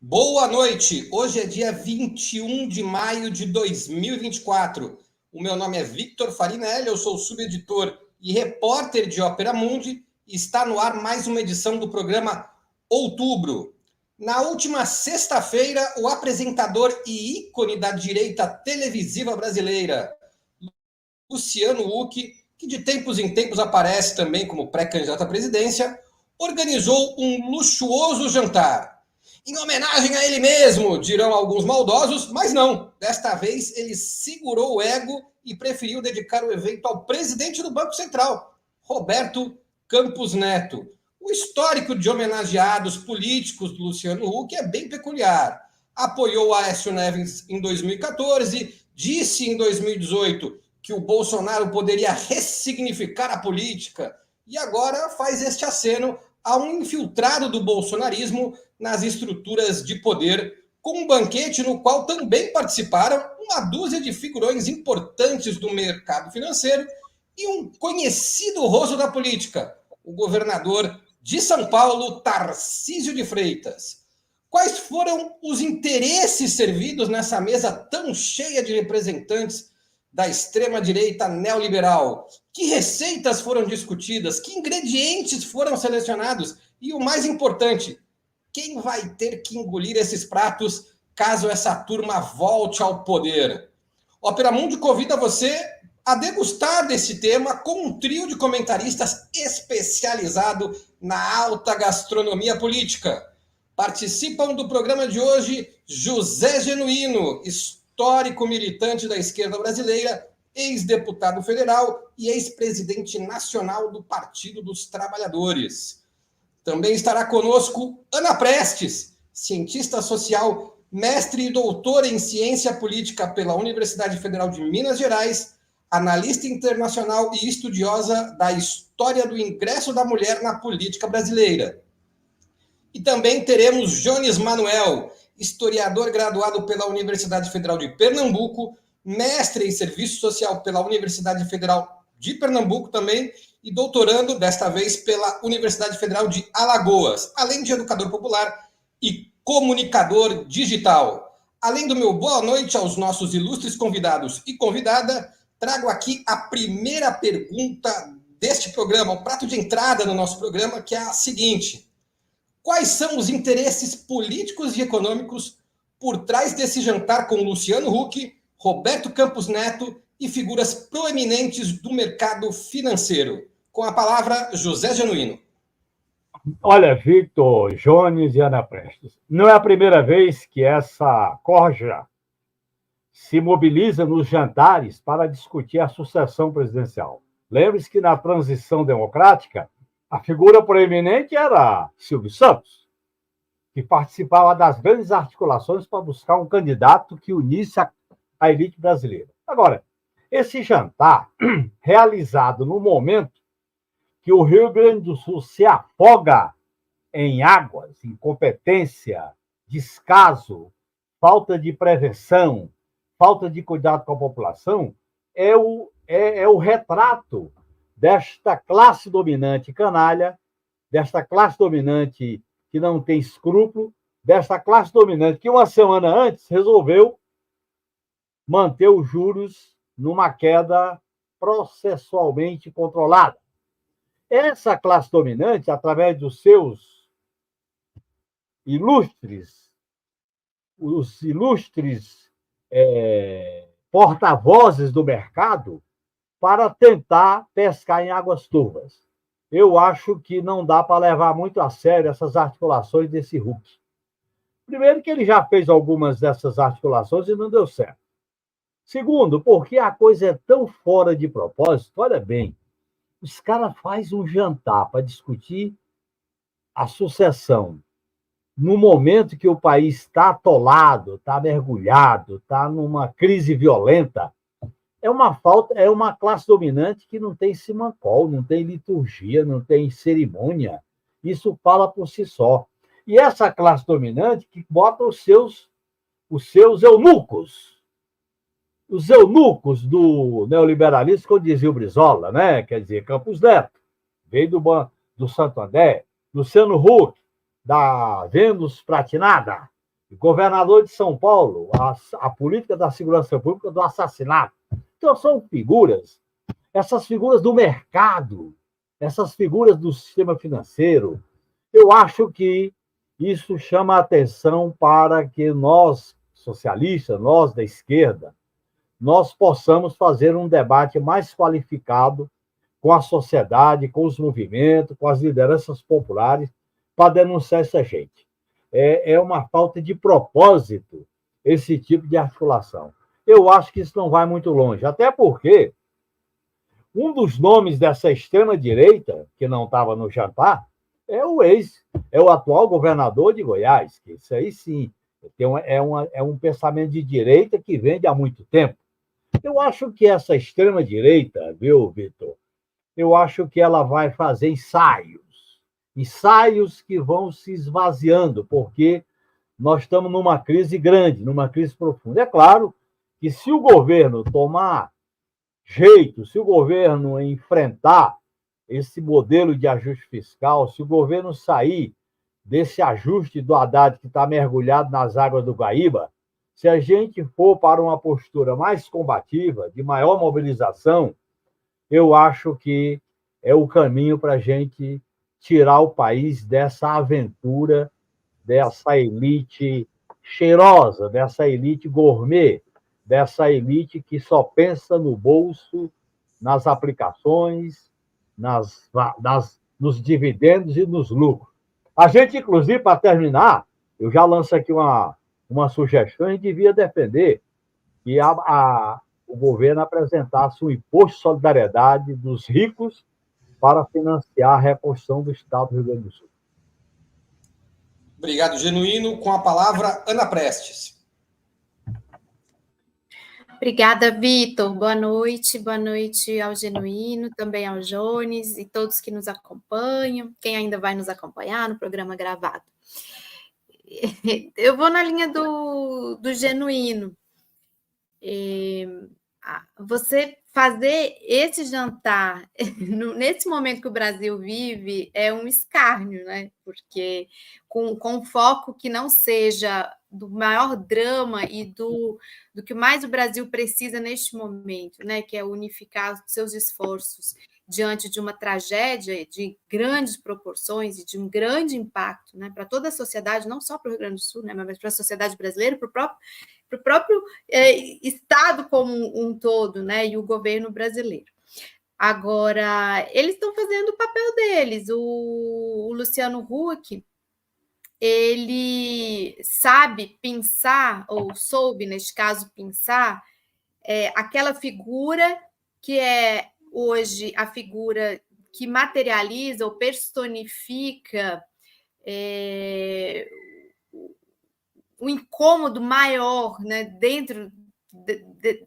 Boa noite! Hoje é dia 21 de maio de 2024. O meu nome é Victor Farinelli, eu sou subeditor e repórter de Ópera Mundi e está no ar mais uma edição do programa Outubro. Na última sexta-feira, o apresentador e ícone da direita televisiva brasileira, Luciano Huck, que de tempos em tempos aparece também como pré-candidato à presidência, organizou um luxuoso jantar. Em homenagem a ele mesmo, dirão alguns maldosos, mas não. Desta vez ele segurou o ego e preferiu dedicar o evento ao presidente do Banco Central, Roberto Campos Neto. O histórico de homenageados políticos do Luciano Huck é bem peculiar. Apoiou Aécio Neves em 2014, disse em 2018 que o Bolsonaro poderia ressignificar a política e agora faz este aceno a um infiltrado do bolsonarismo nas estruturas de poder, com um banquete no qual também participaram uma dúzia de figurões importantes do mercado financeiro e um conhecido rosto da política, o governador de São Paulo, Tarcísio de Freitas. Quais foram os interesses servidos nessa mesa tão cheia de representantes da extrema-direita neoliberal? Que receitas foram discutidas? Que ingredientes foram selecionados? E o mais importante, quem vai ter que engolir esses pratos caso essa turma volte ao poder? Ópera Mundi convida você a degustar desse tema com um trio de comentaristas especializado na alta gastronomia política. Participam do programa de hoje José Genuíno, histórico militante da esquerda brasileira, ex-deputado federal e ex-presidente nacional do Partido dos Trabalhadores. Também estará conosco Ana Prestes, cientista social, mestre e doutora em ciência política pela Universidade Federal de Minas Gerais, analista internacional e estudiosa da história do ingresso da mulher na política brasileira. E também teremos Jones Manuel, historiador graduado pela Universidade Federal de Pernambuco, mestre em serviço social pela Universidade Federal de Pernambuco também, e doutorando, desta vez, pela Universidade Federal de Alagoas, além de educador popular e comunicador digital. Além do meu boa noite aos nossos ilustres convidados e convidada, trago aqui a primeira pergunta deste programa, o prato de entrada no nosso programa, que é a seguinte: quais são os interesses políticos e econômicos por trás desse jantar com Luciano Huck, Roberto Campos Neto e figuras proeminentes do mercado financeiro? Com a palavra, José Genuíno. Olha, Victor, Jones e Ana Prestes, não é a primeira vez que essa corja se mobiliza nos jantares para discutir a sucessão presidencial. Lembre-se que na transição democrática, a figura proeminente era Silvio Santos, que participava das grandes articulações para buscar um candidato que unisse a elite brasileira. Agora, esse jantar, realizado no momento que o Rio Grande do Sul se afoga em águas, incompetência, descaso, falta de prevenção, falta de cuidado com a população, é o retrato desta classe dominante canalha, desta classe dominante que não tem escrúpulo, desta classe dominante que uma semana antes resolveu manter os juros numa queda processualmente controlada. Essa classe dominante, através dos seus ilustres, porta-vozes do mercado, para tentar pescar em águas turvas. Eu acho que não dá para levar muito a sério essas articulações desse Huck. Primeiro, que ele já fez algumas dessas articulações e não deu certo. Segundo, porque a coisa é tão fora de propósito. Olha bem, os caras fazem um jantar para discutir a sucessão no momento que o país está atolado, está mergulhado, está numa crise violenta. É uma classe dominante que não tem simancol, não tem liturgia, não tem cerimônia. Isso fala por si só. E essa classe dominante que bota os seus eunucos. Os eunucos do neoliberalismo, como dizia o Brizola, né? Quer dizer, Campos Neto, veio do Santo André, Luciano Huck, da Vênus Pratinada, governador de São Paulo, a política da segurança pública do assassinato. Então, são figuras, essas figuras do mercado, essas figuras do sistema financeiro. Eu acho que isso chama a atenção para que nós, socialistas, nós da esquerda, nós possamos fazer um debate mais qualificado com a sociedade, com os movimentos, com as lideranças populares, para denunciar essa gente. É uma falta de propósito esse tipo de articulação. Eu acho que isso não vai muito longe, até porque um dos nomes dessa extrema-direita, que não estava no jantar, é o atual governador de Goiás, que isso aí sim, é um pensamento de direita que vem de há muito tempo. Eu acho que essa extrema-direita, viu, Vitor? Eu acho que ela vai fazer ensaios que vão se esvaziando, porque nós estamos numa crise grande, numa crise profunda. É claro que se o governo tomar jeito, se o governo enfrentar esse modelo de ajuste fiscal, se o governo sair desse ajuste do Haddad que está mergulhado nas águas do Guaíba, se a gente for para uma postura mais combativa, de maior mobilização, eu acho que é o caminho para a gente tirar o país dessa aventura, dessa elite cheirosa, dessa elite gourmet, dessa elite que só pensa no bolso, nas aplicações, nos dividendos e nos lucros. A gente, inclusive, para terminar, eu já lanço aqui uma sugestão, a gente devia defender que o governo apresentasse um imposto de solidariedade dos ricos para financiar a reconstrução do Estado do Rio Grande do Sul. Obrigado, Genuíno. Com a palavra, Ana Prestes. Obrigada, Vitor. Boa noite ao Genuíno, também ao Jones e todos que nos acompanham, quem ainda vai nos acompanhar no programa gravado. Eu vou na linha do Genuíno. Você fazer esse jantar nesse momento que o Brasil vive é um escárnio, né? Porque com foco que não seja do maior drama e do que mais o Brasil precisa neste momento, né? Que é unificar seus esforços diante de uma tragédia de grandes proporções e de um grande impacto, né? Para toda a sociedade, não só para o Rio Grande do Sul, né? Mas para a sociedade brasileira, para o próprio Estado como um todo, né? E o governo brasileiro. Agora, eles estão fazendo o papel deles. O Luciano Huck, ele sabe pensar, ou soube, neste caso, pensar aquela figura que é hoje a figura que materializa ou personifica o incômodo maior, né, dentro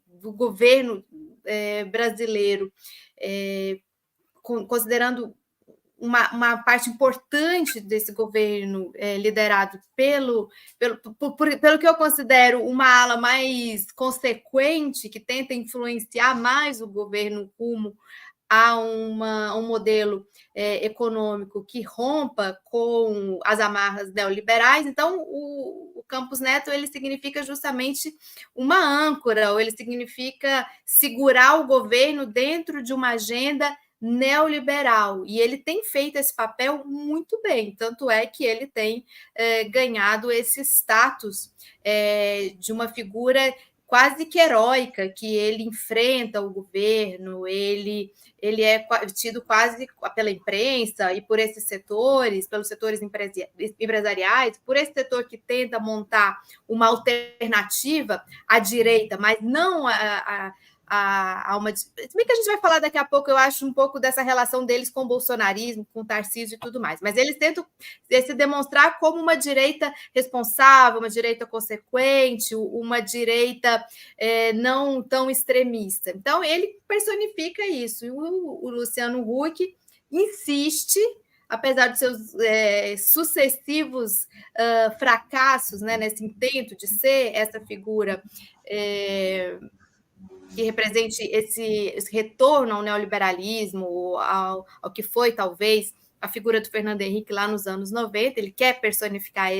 do governo brasileiro, considerando uma parte importante desse governo liderado pelo que eu considero uma ala mais consequente, que tenta influenciar mais o governo rumo a um modelo econômico que rompa com as amarras neoliberais. Então, o Campos Neto ele significa justamente uma âncora, ou ele significa segurar o governo dentro de uma agenda neoliberal, e ele tem feito esse papel muito bem, tanto é que ele tem ganhado esse status de uma figura quase que heróica, que ele enfrenta o governo, ele é tido quase pela imprensa e por esses setores, pelos setores empresariais, por esse setor que tenta montar uma alternativa à direita, mas não a uma... Se bem que a gente vai falar daqui a pouco, eu acho um pouco dessa relação deles com o bolsonarismo, com o Tarcísio e tudo mais, mas eles tentam se demonstrar como uma direita responsável, uma direita consequente, uma direita não tão extremista. Então, ele personifica isso. E o Luciano Huck insiste, apesar dos seus sucessivos fracassos, né, nesse intento de ser essa figura que represente esse retorno ao neoliberalismo, ao que foi, talvez, a figura do Fernando Henrique lá nos anos 90, ele quer personificar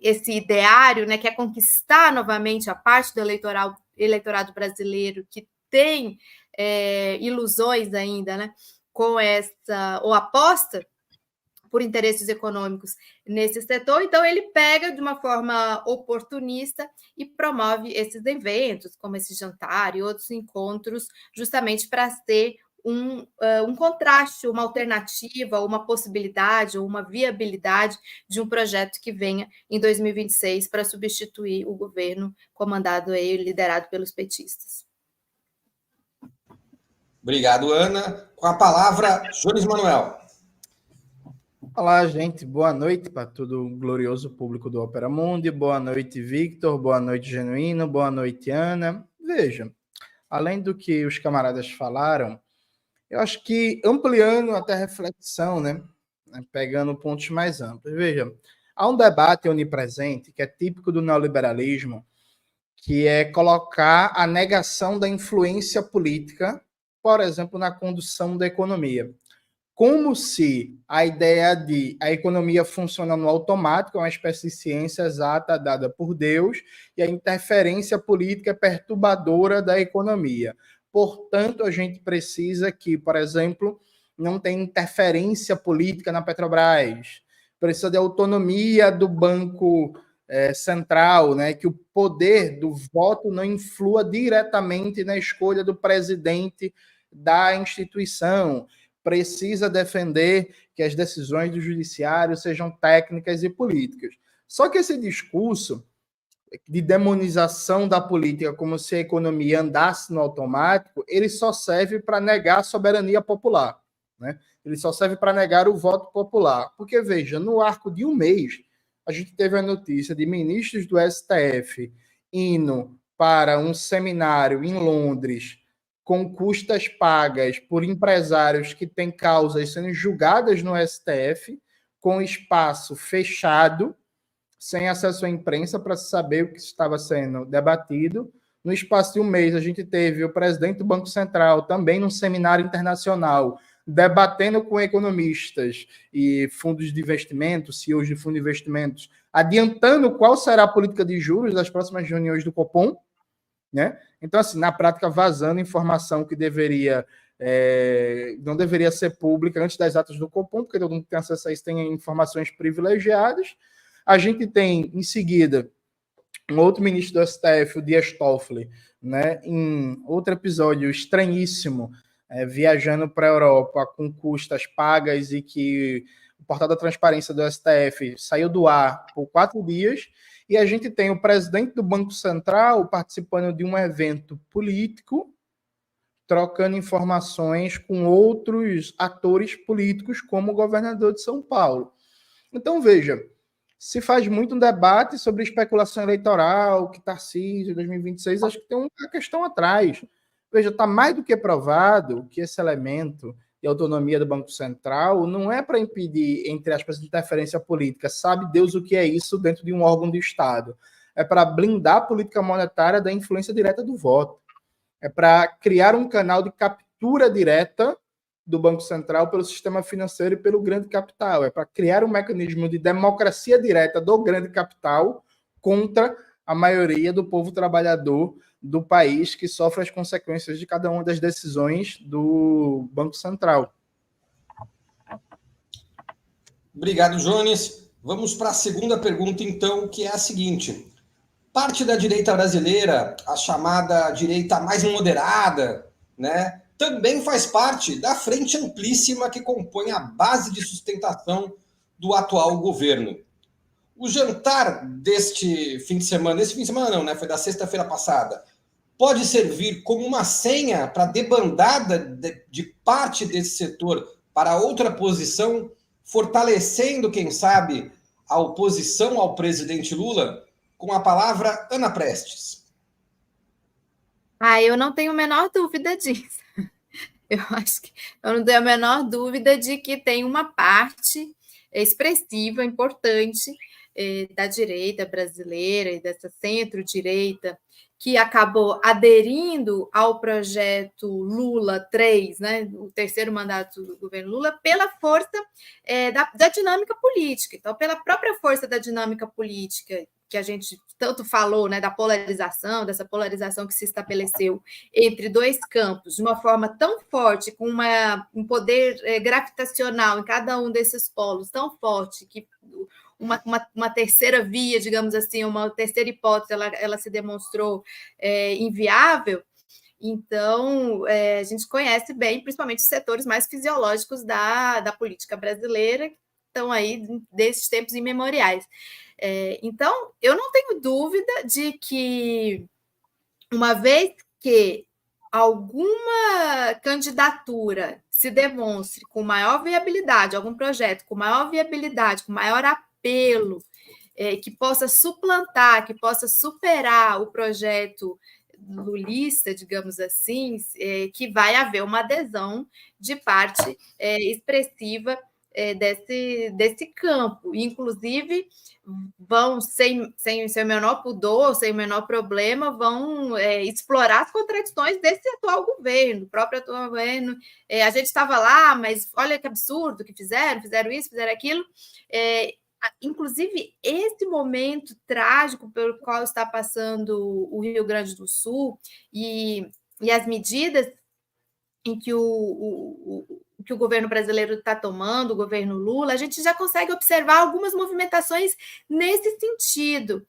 esse ideário, né, que é conquistar novamente a parte do eleitorado brasileiro que tem ilusões ainda, né, com essa, ou aposta por interesses econômicos nesse setor, então ele pega de uma forma oportunista e promove esses eventos, como esse jantar e outros encontros, justamente para ter um contraste, uma alternativa, uma possibilidade ou uma viabilidade de um projeto que venha em 2026 para substituir o governo comandado e liderado pelos petistas. Obrigado, Ana. Com a palavra, Jones Manuel. Olá, gente. Boa noite para todo o glorioso público do Opera Mundi. Boa noite, Victor. Boa noite, Genuíno. Boa noite, Ana. Veja, além do que os camaradas falaram, eu acho que ampliando até a reflexão, né, pegando pontos mais amplos. Veja, há um debate onipresente que é típico do neoliberalismo, que é colocar a negação da influência política, por exemplo, na condução da economia. Como se a ideia de a economia funciona no automático, é uma espécie de ciência exata dada por Deus, e a interferência política é perturbadora da economia. Portanto, a gente precisa que, por exemplo, não tenha interferência política na Petrobras, precisa de autonomia do Banco Central, né, que o poder do voto não influa diretamente na escolha do presidente da instituição, precisa defender que as decisões do judiciário sejam técnicas e políticas. Só que esse discurso de demonização da política como se a economia andasse no automático, ele só serve para negar a soberania popular, né? Ele só serve para negar o voto popular. Porque, veja, no arco de um mês, a gente teve a notícia de ministros do STF indo para um seminário em Londres com custas pagas por empresários que têm causas sendo julgadas no STF, com espaço fechado, sem acesso à imprensa para saber o que estava sendo debatido. No espaço de um mês, a gente teve o presidente do Banco Central também num seminário internacional, debatendo com economistas e fundos de investimento, CEOs de fundos de investimentos, adiantando qual será a política de juros das próximas reuniões do Copom, né? Então, assim, na prática, vazando informação que não deveria ser pública antes das atas do Copom, porque todo mundo que tem acesso a isso tem informações privilegiadas. A gente tem, em seguida, um outro ministro do STF, o Dias Toffoli, né, em outro episódio estranhíssimo, viajando para a Europa com custas pagas e que o portal da transparência do STF saiu do ar por 4 dias. E a gente tem o presidente do Banco Central participando de um evento político, trocando informações com outros atores políticos, como o governador de São Paulo. Então, veja, se faz muito um debate sobre especulação eleitoral, que Tarcísio, 2026, acho que tem uma questão atrás. Veja, está mais do que provado que esse elemento de autonomia do Banco Central não é para impedir, entre aspas, interferência política. Sabe Deus o que é isso dentro de um órgão do Estado. É para blindar a política monetária da influência direta do voto. É para criar um canal de captura direta do Banco Central pelo sistema financeiro e pelo grande capital. É para criar um mecanismo de democracia direta do grande capital contra a maioria do povo trabalhador do país que sofre as consequências de cada uma das decisões do Banco Central. Obrigado, Jones. Vamos para a segunda pergunta, então, que é a seguinte. Parte da direita brasileira, a chamada direita mais moderada, né, também faz parte da frente amplíssima que compõe a base de sustentação do atual governo. O jantar deste fim de semana, não, né, foi da sexta-feira passada, pode servir como uma senha para a debandada de parte desse setor para outra posição, fortalecendo, quem sabe, a oposição ao presidente Lula? Com a palavra, Ana Prestes. Eu não tenho a menor dúvida disso. Eu não tenho a menor dúvida de que tem uma parte expressiva, importante, da direita brasileira e dessa centro-direita que acabou aderindo ao projeto Lula 3, né, o terceiro mandato do governo Lula, pela força da dinâmica política. Então, pela própria força da dinâmica política, que a gente tanto falou, né, da polarização, dessa polarização que se estabeleceu entre dois campos, de uma forma tão forte, com um poder gravitacional em cada um desses polos tão forte, que uma terceira via, digamos assim, uma terceira hipótese, ela se demonstrou inviável. Então, a gente conhece bem, principalmente os setores mais fisiológicos da política brasileira, que estão aí desses tempos imemoriais. Então, eu não tenho dúvida de que, uma vez que alguma candidatura se demonstre com maior viabilidade, algum projeto com maior viabilidade, com maior apelo, que possa suplantar, que possa superar o projeto lulista, digamos assim, que vai haver uma adesão de parte expressiva desse campo. Inclusive, vão, sem o menor pudor, sem o menor problema, vão explorar as contradições desse atual governo, do próprio atual governo. A gente estava lá, mas olha que absurdo que fizeram isso, fizeram aquilo. Inclusive, esse momento trágico pelo qual está passando o Rio Grande do Sul e as medidas em que o governo brasileiro está tomando, o governo Lula, a gente já consegue observar algumas movimentações nesse sentido.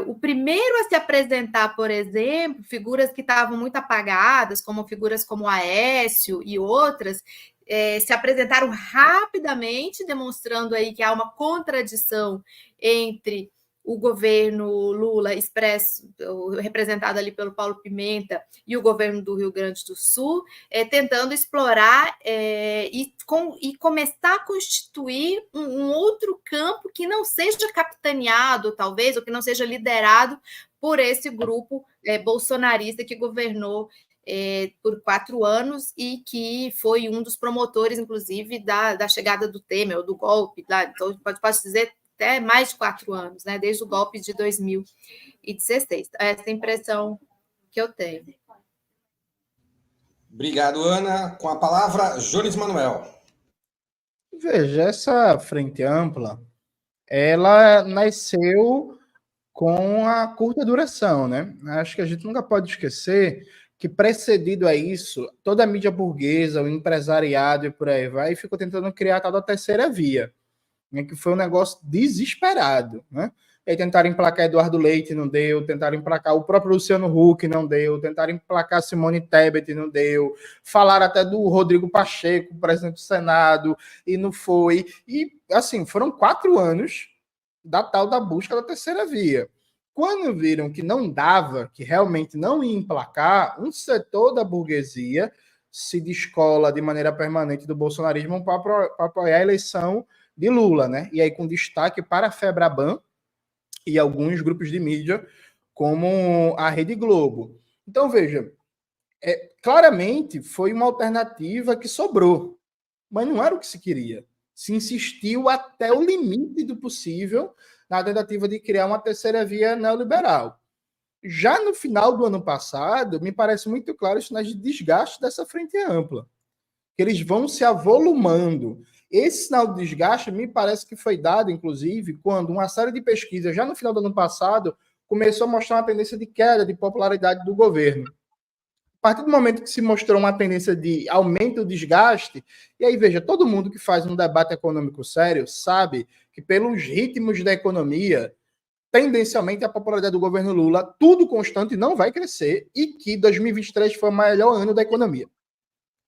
O primeiro a se apresentar, por exemplo, figuras que estavam muito apagadas, como figuras como Aécio e outras, se apresentaram rapidamente, demonstrando aí que há uma contradição entre o governo Lula, representado ali pelo Paulo Pimenta, e o governo do Rio Grande do Sul, tentando explorar e começar a constituir um outro campo que não seja capitaneado, talvez, ou que não seja liderado por esse grupo bolsonarista que governou por 4 anos e que foi um dos promotores, inclusive, da chegada do Temer, ou do golpe, então pode dizer até mais de 4 anos, né, desde o golpe de 2016. Essa é a impressão que eu tenho. Obrigado, Ana. Com a palavra, Jones Manuel. Veja, essa frente ampla, ela nasceu com a curta duração, né? Acho que a gente nunca pode esquecer que, precedido a isso, toda a mídia burguesa, o empresariado e por aí vai, ficou tentando criar a tal da terceira via, né, que foi um negócio desesperado, né? E aí tentaram emplacar Eduardo Leite, não deu, tentaram emplacar o próprio Luciano Huck, não deu, tentaram emplacar Simone Tebet, não deu, falaram até do Rodrigo Pacheco, presidente do Senado, e não foi. E, assim, foram 4 anos da tal da busca da terceira via. Quando viram que não dava, que realmente não ia emplacar, um setor da burguesia se descola de maneira permanente do bolsonarismo para apoiar a eleição de Lula, né? E aí com destaque para a Febraban e alguns grupos de mídia, como a Rede Globo. Então, veja, claramente foi uma alternativa que sobrou, mas não era o que se queria. Se insistiu até o limite do possível na tentativa de criar uma terceira via neoliberal. Já no final do ano passado, me parece muito claro os sinais de desgaste dessa frente ampla, que eles vão se avolumando. Esse sinal de desgaste me parece que foi dado, inclusive, quando uma série de pesquisas, já no final do ano passado, começou a mostrar uma tendência de queda de popularidade do governo. A partir do momento que se mostrou uma tendência de aumento do desgaste, e aí, veja, todo mundo que faz um debate econômico sério sabe que, pelos ritmos da economia, tendencialmente a popularidade do governo Lula, tudo constante, não vai crescer, e que 2023 foi o melhor ano da economia,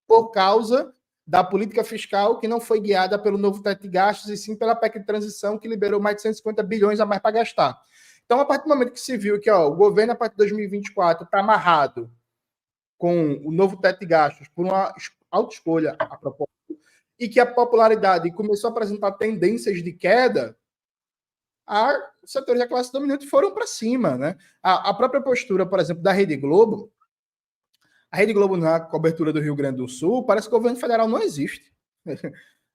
por causa da política fiscal que não foi guiada pelo novo teto de gastos, e sim pela PEC de transição, que liberou mais de 150 bilhões a mais para gastar. Então, a partir do momento que se viu que o governo, a partir de 2024, está amarrado com o novo teto de gastos por uma autoescolha a propósito, e que a popularidade começou a apresentar tendências de queda, os setores da classe dominante foram para cima, né? A própria postura, por exemplo, da Rede Globo, a Rede Globo na cobertura do Rio Grande do Sul, parece que o governo federal não existe.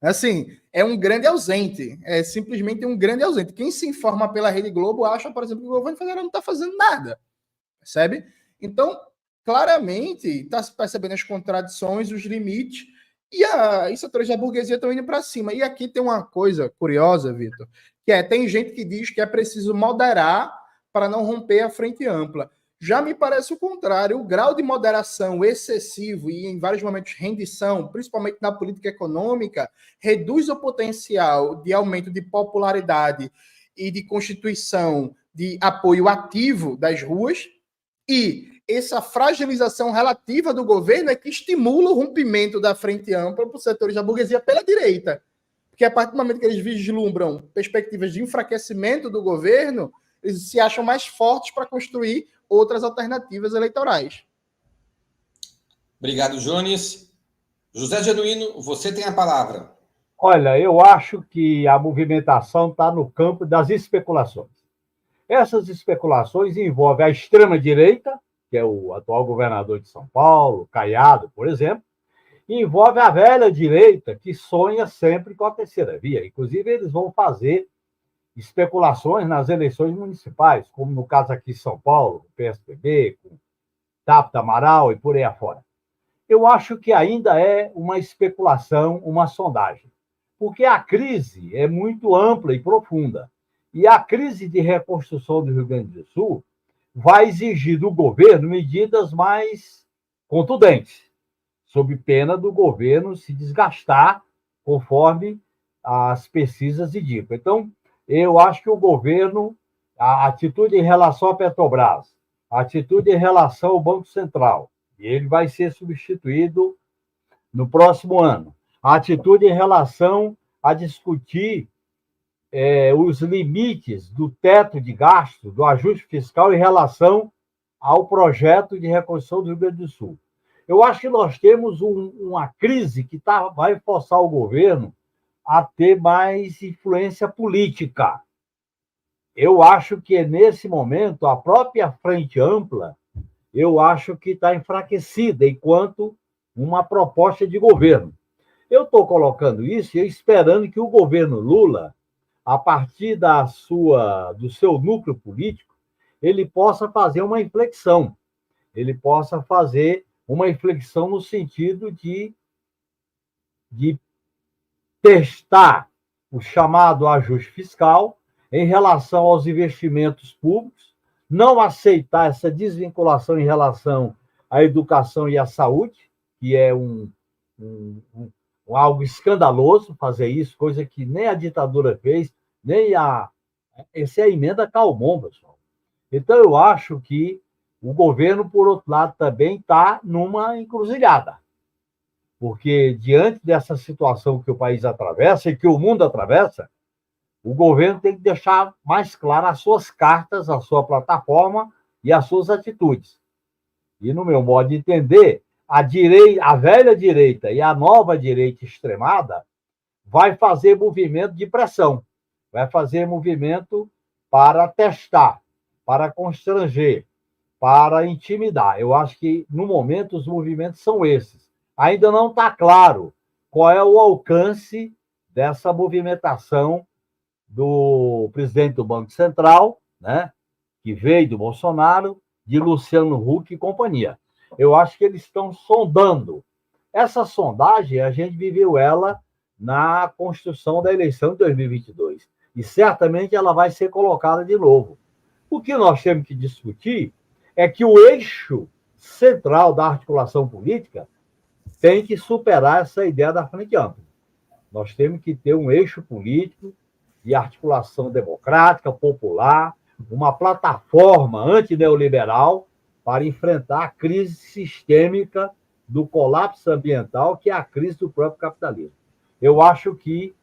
Assim, é um grande ausente, é simplesmente um grande ausente. Quem se informa pela Rede Globo acha, por exemplo, que o governo federal não está fazendo nada. percebe? Então, claramente, está se percebendo as contradições, os limites, e os setores da burguesia estão indo para cima. E aqui tem uma coisa curiosa, Vitor, que tem gente que diz que é preciso moderar para não romper a frente ampla. Já me parece o contrário, o grau de moderação excessivo e, em vários momentos, rendição, principalmente na política econômica, reduz o potencial de aumento de popularidade e de constituição de apoio ativo das ruas, e essa fragilização relativa do governo é que estimula o rompimento da frente ampla para os setores da burguesia pela direita. Porque a partir do momento que eles vislumbram perspectivas de enfraquecimento do governo, eles se acham mais fortes para construir outras alternativas eleitorais. Obrigado, Jones. José Genuíno, você tem a palavra. Olha, eu acho que a movimentação está no campo das especulações. Essas especulações envolvem a extrema-direita, que é o atual governador de São Paulo, Caiado, por exemplo, e envolve a velha direita, que sonha sempre com a terceira via. Inclusive, eles vão fazer especulações nas eleições municipais, como no caso aqui em São Paulo, o PSDB, com Tabata Amaral e por aí afora. Eu acho que ainda é uma especulação, uma sondagem, porque a crise é muito ampla e profunda. E a crise de reconstrução do Rio Grande do Sul vai exigir do governo medidas mais contundentes, sob pena do governo se desgastar conforme as pesquisas indicam. Então, eu acho que o governo, a atitude em relação à Petrobras, a atitude em relação ao Banco Central, e ele vai ser substituído no próximo ano, a atitude em relação a discutir os limites do teto de gasto, do ajuste fiscal em relação ao projeto de reconstrução do Rio Grande do Sul. Eu acho que nós temos uma crise que vai forçar o governo a ter mais influência política. Eu acho que nesse momento a própria frente ampla, eu acho que está enfraquecida enquanto uma proposta de governo. Eu estou colocando isso e esperando que o governo Lula, a partir do seu núcleo político, ele possa fazer uma inflexão. Ele possa fazer uma inflexão no sentido de testar o chamado ajuste fiscal em relação aos investimentos públicos, não aceitar essa desvinculação em relação à educação e à saúde, que é algo escandaloso fazer isso, coisa que nem a ditadura fez, nem essa é a emenda Calmon, pessoal. Então, eu acho que o governo, por outro lado, também está numa encruzilhada. Porque, diante dessa situação que o país atravessa e que o mundo atravessa, o governo tem que deixar mais claras as suas cartas, a sua plataforma e as suas atitudes. E, no meu modo de entender, a velha direita e a nova direita extremada vai fazer movimento de pressão, vai fazer movimento para testar, para constranger, para intimidar. Eu acho que, no momento, os movimentos são esses. Ainda não está claro qual é o alcance dessa movimentação do presidente do Banco Central, né, que veio do Bolsonaro, de Luciano Huck e companhia. Eu acho que eles estão sondando. Essa sondagem, a gente viveu ela na construção da eleição de 2022. E certamente ela vai ser colocada de novo. O que nós temos que discutir é que o eixo central da articulação política tem que superar essa ideia da frente ampla. Nós temos que ter um eixo político de articulação democrática, popular, uma plataforma antineoliberal para enfrentar a crise sistêmica do colapso ambiental, que é a crise do próprio capitalismo. Eu acho que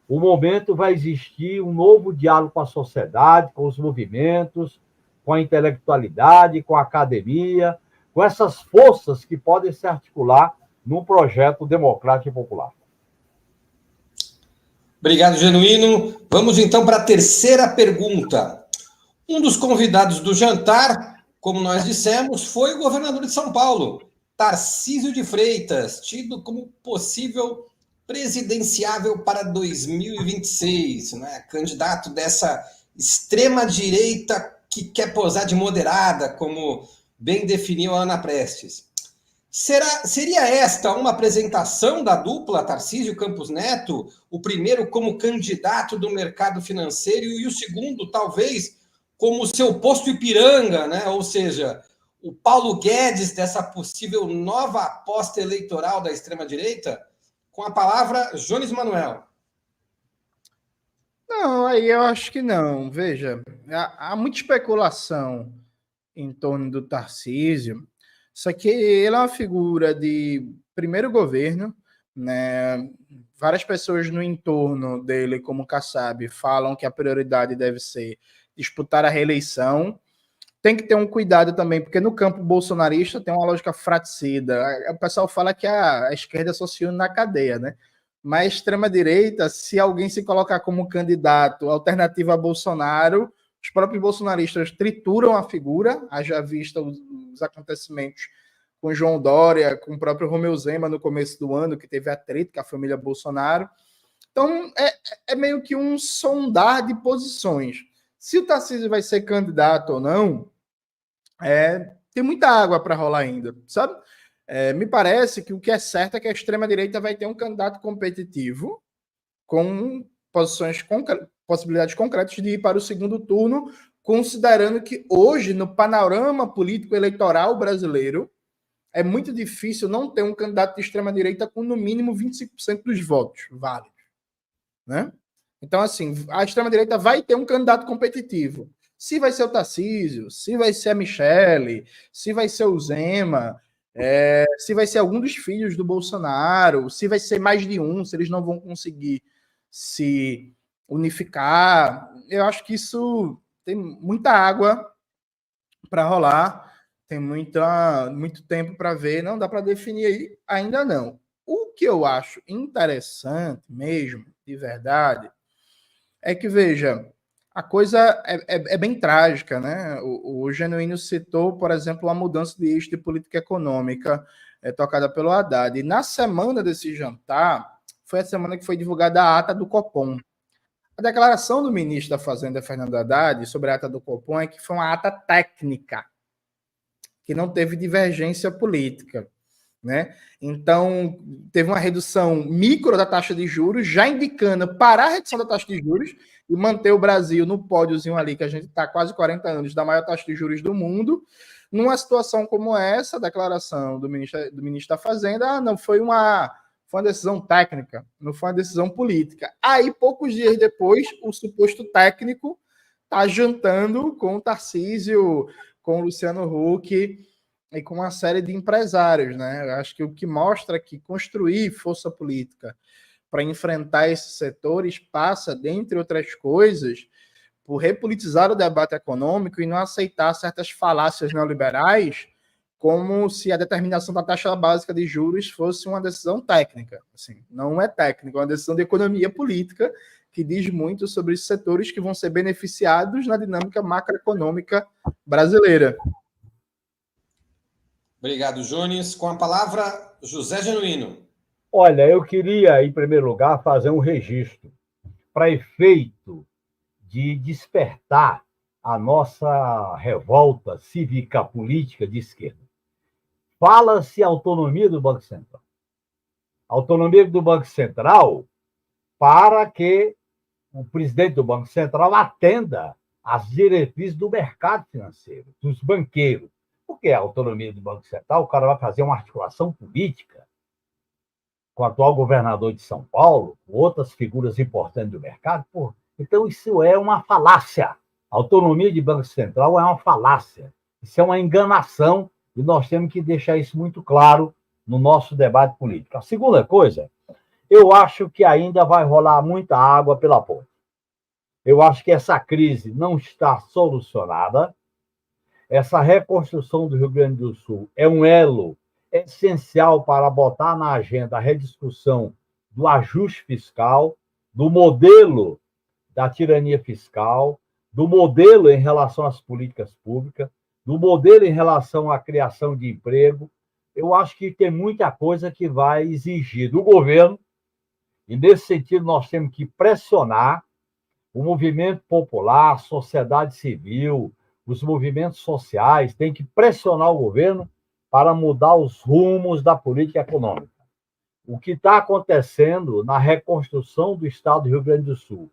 o momento vai existir um novo diálogo com a sociedade, com os movimentos, com a intelectualidade, com a academia, com essas forças que podem se articular num projeto democrático e popular. Obrigado, Genuíno. Vamos então para a terceira pergunta. Um dos convidados do jantar, como nós dissemos, foi o governador de São Paulo, Tarcísio de Freitas, tido como possível presidenciável para 2026, né? Candidato dessa extrema-direita que quer posar de moderada, como bem definiu a Ana Prestes. Seria esta uma apresentação da dupla Tarcísio Campos Neto, o primeiro como candidato do mercado financeiro e o segundo, talvez, como seu posto Ipiranga, né? Ou seja, o Paulo Guedes dessa possível nova aposta eleitoral da extrema-direita? Com a palavra, Jones Manuel. Não, aí eu acho que não. Veja, há muita especulação em torno do Tarcísio. Só que ele é uma figura de primeiro governo, né? Várias pessoas no entorno dele, como Kassab, falam que a prioridade deve ser disputar a reeleição. Tem que ter um cuidado também, porque no campo bolsonarista tem uma lógica fraticida. O pessoal fala que a esquerda associa na cadeia, né? Mas a extrema-direita, se alguém se colocar como candidato alternativa a Bolsonaro, os próprios bolsonaristas trituram a figura, haja vista os acontecimentos com João Dória, com o próprio Romeu Zema no começo do ano, que teve atrito com a família Bolsonaro. Então, é meio que um sondar de posições. Se o Tarcísio vai ser candidato ou não, tem muita água para rolar ainda, sabe? Me parece que o que é certo é que a extrema-direita vai ter um candidato competitivo com possibilidades concretas de ir para o segundo turno, considerando que hoje, no panorama político eleitoral brasileiro, é muito difícil não ter um candidato de extrema-direita com, no mínimo, 25% dos votos válidos, né? Então, assim, a extrema-direita vai ter um candidato competitivo. Se vai ser o Tarcísio, se vai ser a Michele, se vai ser o Zema, se vai ser algum dos filhos do Bolsonaro, se vai ser mais de um, se eles não vão conseguir se unificar. Eu acho que isso tem muita água para rolar, tem muito tempo para ver, não dá para definir aí, ainda não. O que eu acho interessante mesmo, de verdade, é que, veja, a coisa é bem trágica, né? O Genuíno citou, por exemplo, a mudança de eixo de política econômica tocada pelo Haddad. E na semana desse jantar, foi a semana que foi divulgada a ata do Copom. A declaração do ministro da Fazenda, Fernando Haddad, sobre a ata do Copom é que foi uma ata técnica, que não teve divergência política, né? Então, teve uma redução micro da taxa de juros, já indicando parar a redução da taxa de juros e manter o Brasil no pódiozinho ali, que a gente está quase 40 anos da maior taxa de juros do mundo. Numa situação como essa, a declaração do ministro da Fazenda, não foi uma decisão técnica, não foi uma decisão política. Aí, poucos dias depois, o suposto técnico está jantando com o Tarcísio, com o Luciano Huck e com uma série de empresários, né? Eu acho que o que mostra que construir força política para enfrentar esses setores passa, dentre outras coisas, por repolitizar o debate econômico e não aceitar certas falácias neoliberais, como se a determinação da taxa básica de juros fosse uma decisão técnica. Assim, não é técnica, é uma decisão de economia política que diz muito sobre os setores que vão ser beneficiados na dinâmica macroeconômica brasileira. Obrigado, Jones. Com a palavra, José Genuíno. Olha, eu queria, em primeiro lugar, fazer um registro para efeito de despertar a nossa revolta cívica política de esquerda. Fala-se autonomia do Banco Central. Autonomia do Banco Central para que o presidente do Banco Central atenda às diretrizes do mercado financeiro, dos banqueiros. Porque a autonomia do Banco Central, o cara vai fazer uma articulação política com o atual governador de São Paulo, com outras figuras importantes do mercado. Pô, então, isso é uma falácia. A autonomia de Banco Central é uma falácia. Isso é uma enganação e nós temos que deixar isso muito claro no nosso debate político. A segunda coisa, eu acho que ainda vai rolar muita água pela ponte. Eu acho que essa crise não está solucionada. Essa reconstrução do Rio Grande do Sul é um elo essencial para botar na agenda a rediscussão do ajuste fiscal, do modelo da tirania fiscal, do modelo em relação às políticas públicas, do modelo em relação à criação de emprego. Eu acho que tem muita coisa que vai exigir do governo, e nesse sentido nós temos que pressionar o movimento popular, a sociedade civil, os movimentos sociais têm que pressionar o governo para mudar os rumos da política econômica. O que está acontecendo na reconstrução do Estado do Rio Grande do Sul,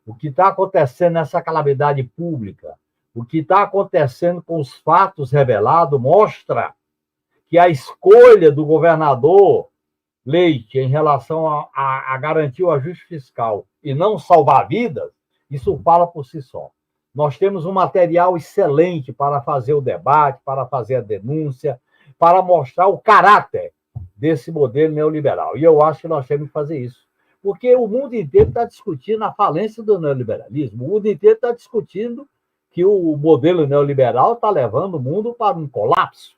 o que está acontecendo nessa calamidade pública, o que está acontecendo com os fatos revelados, mostra que a escolha do governador Leite em relação a garantir o ajuste fiscal e não salvar vidas, isso fala por si só. Nós temos um material excelente para fazer o debate, para fazer a denúncia, para mostrar o caráter desse modelo neoliberal. E eu acho que nós temos que fazer isso. Porque o mundo inteiro está discutindo a falência do neoliberalismo, o mundo inteiro está discutindo que o modelo neoliberal está levando o mundo para um colapso.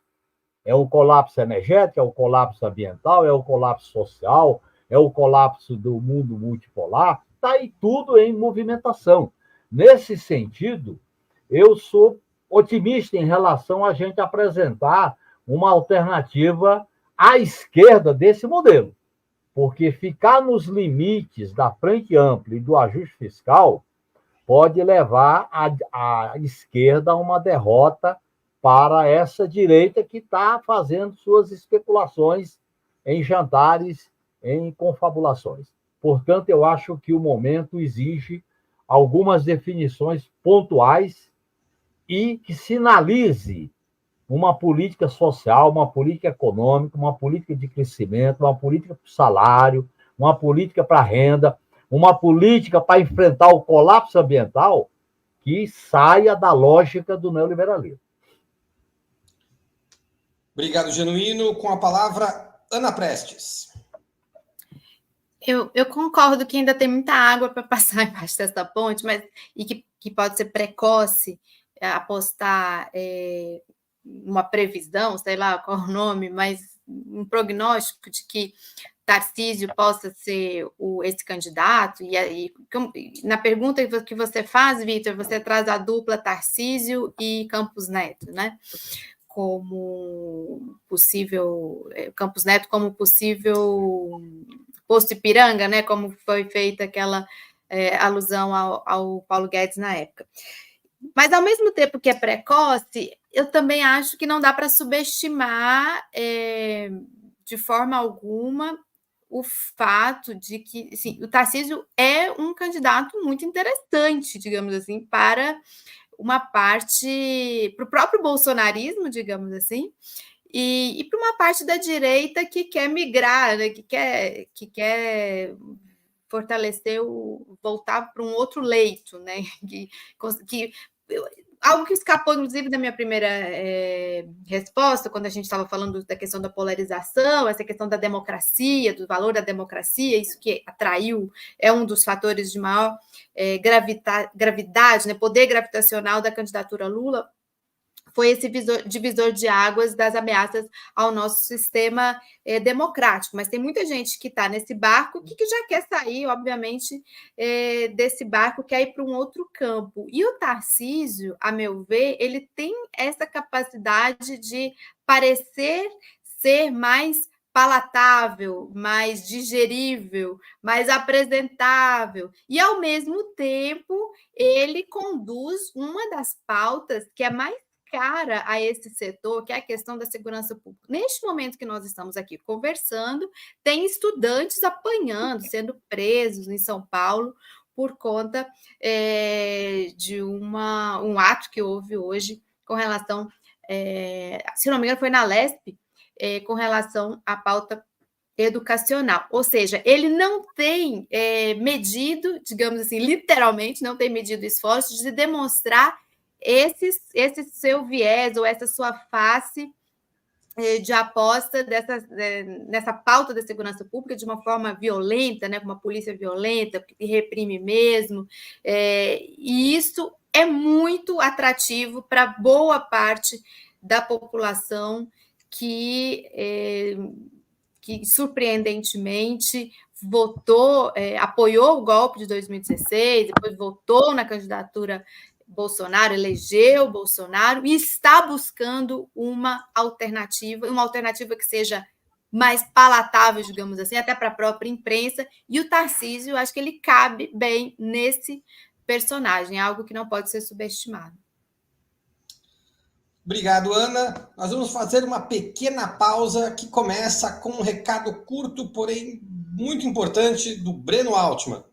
É o colapso energético, é o colapso ambiental, é o colapso social, é o colapso do mundo multipolar, está aí tudo em movimentação. Nesse sentido, eu sou otimista em relação a gente apresentar uma alternativa à esquerda desse modelo, porque ficar nos limites da frente ampla e do ajuste fiscal pode levar a esquerda a uma derrota para essa direita que está fazendo suas especulações em jantares, em confabulações. Portanto, eu acho que o momento exige algumas definições pontuais e que sinalize uma política social, uma política econômica, uma política de crescimento, uma política para o salário, uma política para a renda, uma política para enfrentar o colapso ambiental que saia da lógica do neoliberalismo. Obrigado, Genuíno. Com a palavra, Ana Prestes. Eu concordo que ainda tem muita água para passar embaixo dessa ponte, mas que pode ser precoce apostar uma previsão, sei lá qual é o nome, mas um prognóstico de que Tarcísio possa ser esse candidato. E na pergunta que você faz, Vitor, você traz a dupla Tarcísio e Campos Neto, né? Como possível, Campos Neto como possível posto Ipiranga, né? Como foi feita aquela alusão ao Paulo Guedes na época. Mas, ao mesmo tempo que é precoce, eu também acho que não dá para subestimar de forma alguma o fato de que assim, o Tarcísio é um candidato muito interessante, digamos assim, para uma parte, para o próprio bolsonarismo, digamos assim, e para uma parte da direita que quer migrar, né, que quer fortalecer, voltar para um outro leito, né? Algo que escapou, inclusive, da minha primeira resposta, quando a gente estava falando da questão da polarização, essa questão da democracia, do valor da democracia, isso que atraiu, é um dos fatores de maior gravidade, né, poder gravitacional da candidatura Lula, foi esse divisor de águas das ameaças ao nosso sistema democrático. Mas tem muita gente que está nesse barco que já quer sair, obviamente, desse barco, quer ir para um outro campo. E o Tarcísio, a meu ver, ele tem essa capacidade de parecer ser mais palatável, mais digerível, mais apresentável. E, ao mesmo tempo, ele conduz uma das pautas que é mais cara a esse setor, que é a questão da segurança pública. Neste momento que nós estamos aqui conversando, tem estudantes apanhando, sendo presos em São Paulo por conta de um ato que houve hoje com relação, se não me engano, foi na Lesp, com relação à pauta educacional. Ou seja, ele não tem medido, digamos assim, literalmente, não tem medido esforços de demonstrar esse seu viés ou essa sua face de aposta nessa pauta da segurança pública de uma forma violenta, né, com uma polícia violenta, que reprime mesmo, e isso é muito atrativo para boa parte da população que surpreendentemente votou, apoiou o golpe de 2016, depois votou na candidatura Bolsonaro, elegeu Bolsonaro e está buscando uma alternativa que seja mais palatável, digamos assim, até para a própria imprensa. E o Tarcísio, acho que ele cabe bem nesse personagem, algo que não pode ser subestimado. Obrigado, Ana. Nós vamos fazer uma pequena pausa que começa com um recado curto, porém muito importante, do Breno Altman.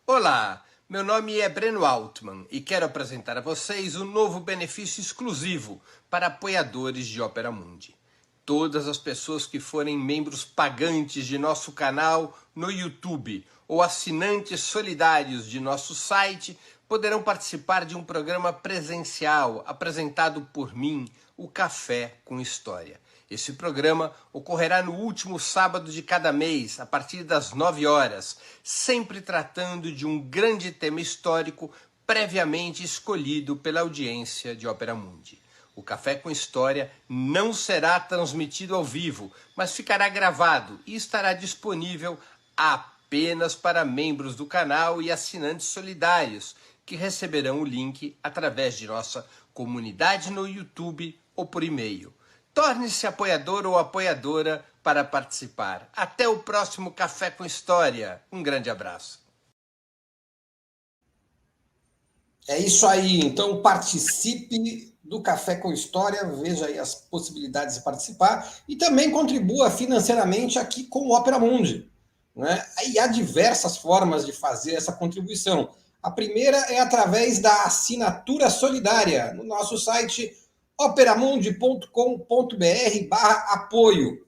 Olá, meu nome é Breno Altman e quero apresentar a vocês um novo benefício exclusivo para apoiadores de Opera Mundi. Todas as pessoas que forem membros pagantes de nosso canal no YouTube ou assinantes solidários de nosso site poderão participar de um programa presencial apresentado por mim, o Café com História. Esse programa ocorrerá no último sábado de cada mês, a partir das 9 horas, sempre tratando de um grande tema histórico previamente escolhido pela audiência de Opera Mundi. O Café com História não será transmitido ao vivo, mas ficará gravado e estará disponível apenas para membros do canal e assinantes solidários, que receberão o link através de nossa comunidade no YouTube ou por e-mail. Torne-se apoiador ou apoiadora para participar. Até o próximo Café com História. Um grande abraço. É isso aí. Então, participe do Café com História, veja aí as possibilidades de participar e também contribua financeiramente aqui com o Opera Mundi, né? E há diversas formas de fazer essa contribuição. A primeira é através da assinatura solidária no nosso site operamundi.com.br/apoio.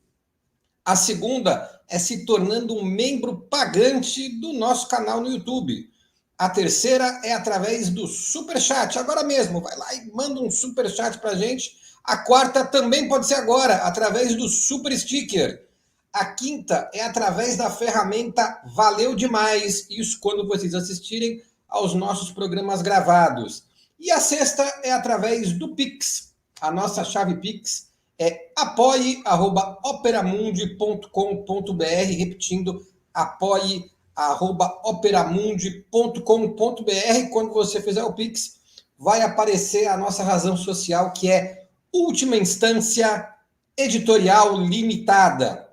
A segunda é se tornando um membro pagante do nosso canal no YouTube. A terceira é através do Superchat, agora mesmo, vai lá e manda um Superchat para a gente. A quarta também pode ser agora, através do Super Sticker. A quinta é através da ferramenta Valeu Demais, isso quando vocês assistirem aos nossos programas gravados. E a sexta é através do Pix. A nossa chave Pix é apoie@operamundi.com.br, repetindo, apoie@operamundi.com.br. Quando você fizer o Pix, vai aparecer a nossa razão social, que é Última Instância Editorial Limitada.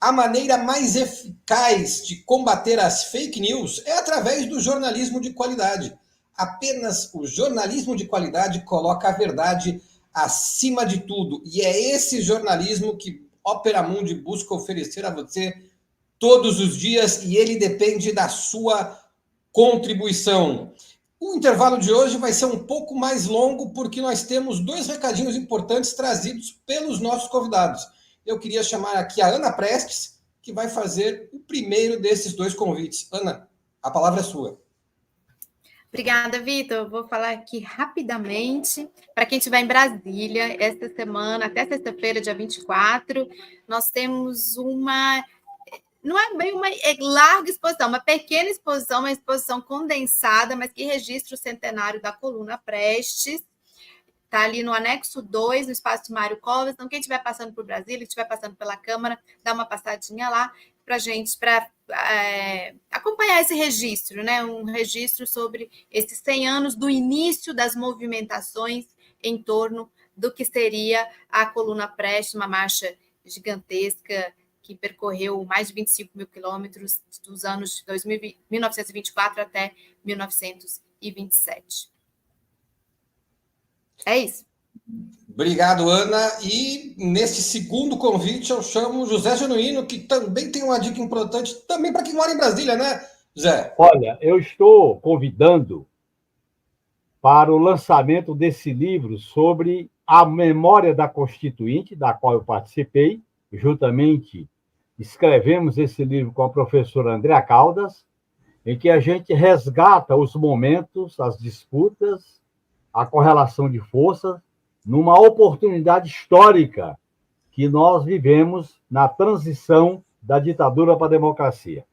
A maneira mais eficaz de combater as fake news é através do jornalismo de qualidade. Apenas o jornalismo de qualidade coloca a verdade acima de tudo. E é esse jornalismo que Opera Mundi busca oferecer a você todos os dias, e ele depende da sua contribuição. O intervalo de hoje vai ser um pouco mais longo, porque nós temos 2 recadinhos importantes trazidos pelos nossos convidados. Eu queria chamar aqui a Ana Prestes, que vai fazer o primeiro desses 2 convites. Ana, a palavra é sua. Obrigada, Vitor. Eu vou falar aqui rapidamente. Para quem estiver em Brasília, esta semana, até sexta-feira, dia 24, nós temos uma... Não é bem uma larga exposição, uma pequena exposição, uma exposição condensada, mas que registra o centenário da coluna Prestes. Está ali no anexo 2, no espaço Mário Covas. Então, quem estiver passando por Brasília, estiver passando pela Câmara, dá uma passadinha lá para a gente, para acompanhar esse registro, né? Um registro sobre esses 100 anos do início das movimentações em torno do que seria a coluna Prestes, uma marcha gigantesca que percorreu mais de 25 mil quilômetros dos anos de 1924 até 1927. É isso. Obrigado, Ana. E nesse segundo convite eu chamo o José Genuíno, que também tem uma dica importante, também para quem mora em Brasília, né, José? Olha, eu estou convidando para o lançamento desse livro sobre a memória da Constituinte, da qual eu participei, juntamente escrevemos esse livro com a professora Andréa Caldas, em que a gente resgata os momentos, as disputas, a correlação de forças, numa oportunidade histórica que nós vivemos na transição da ditadura para a democracia.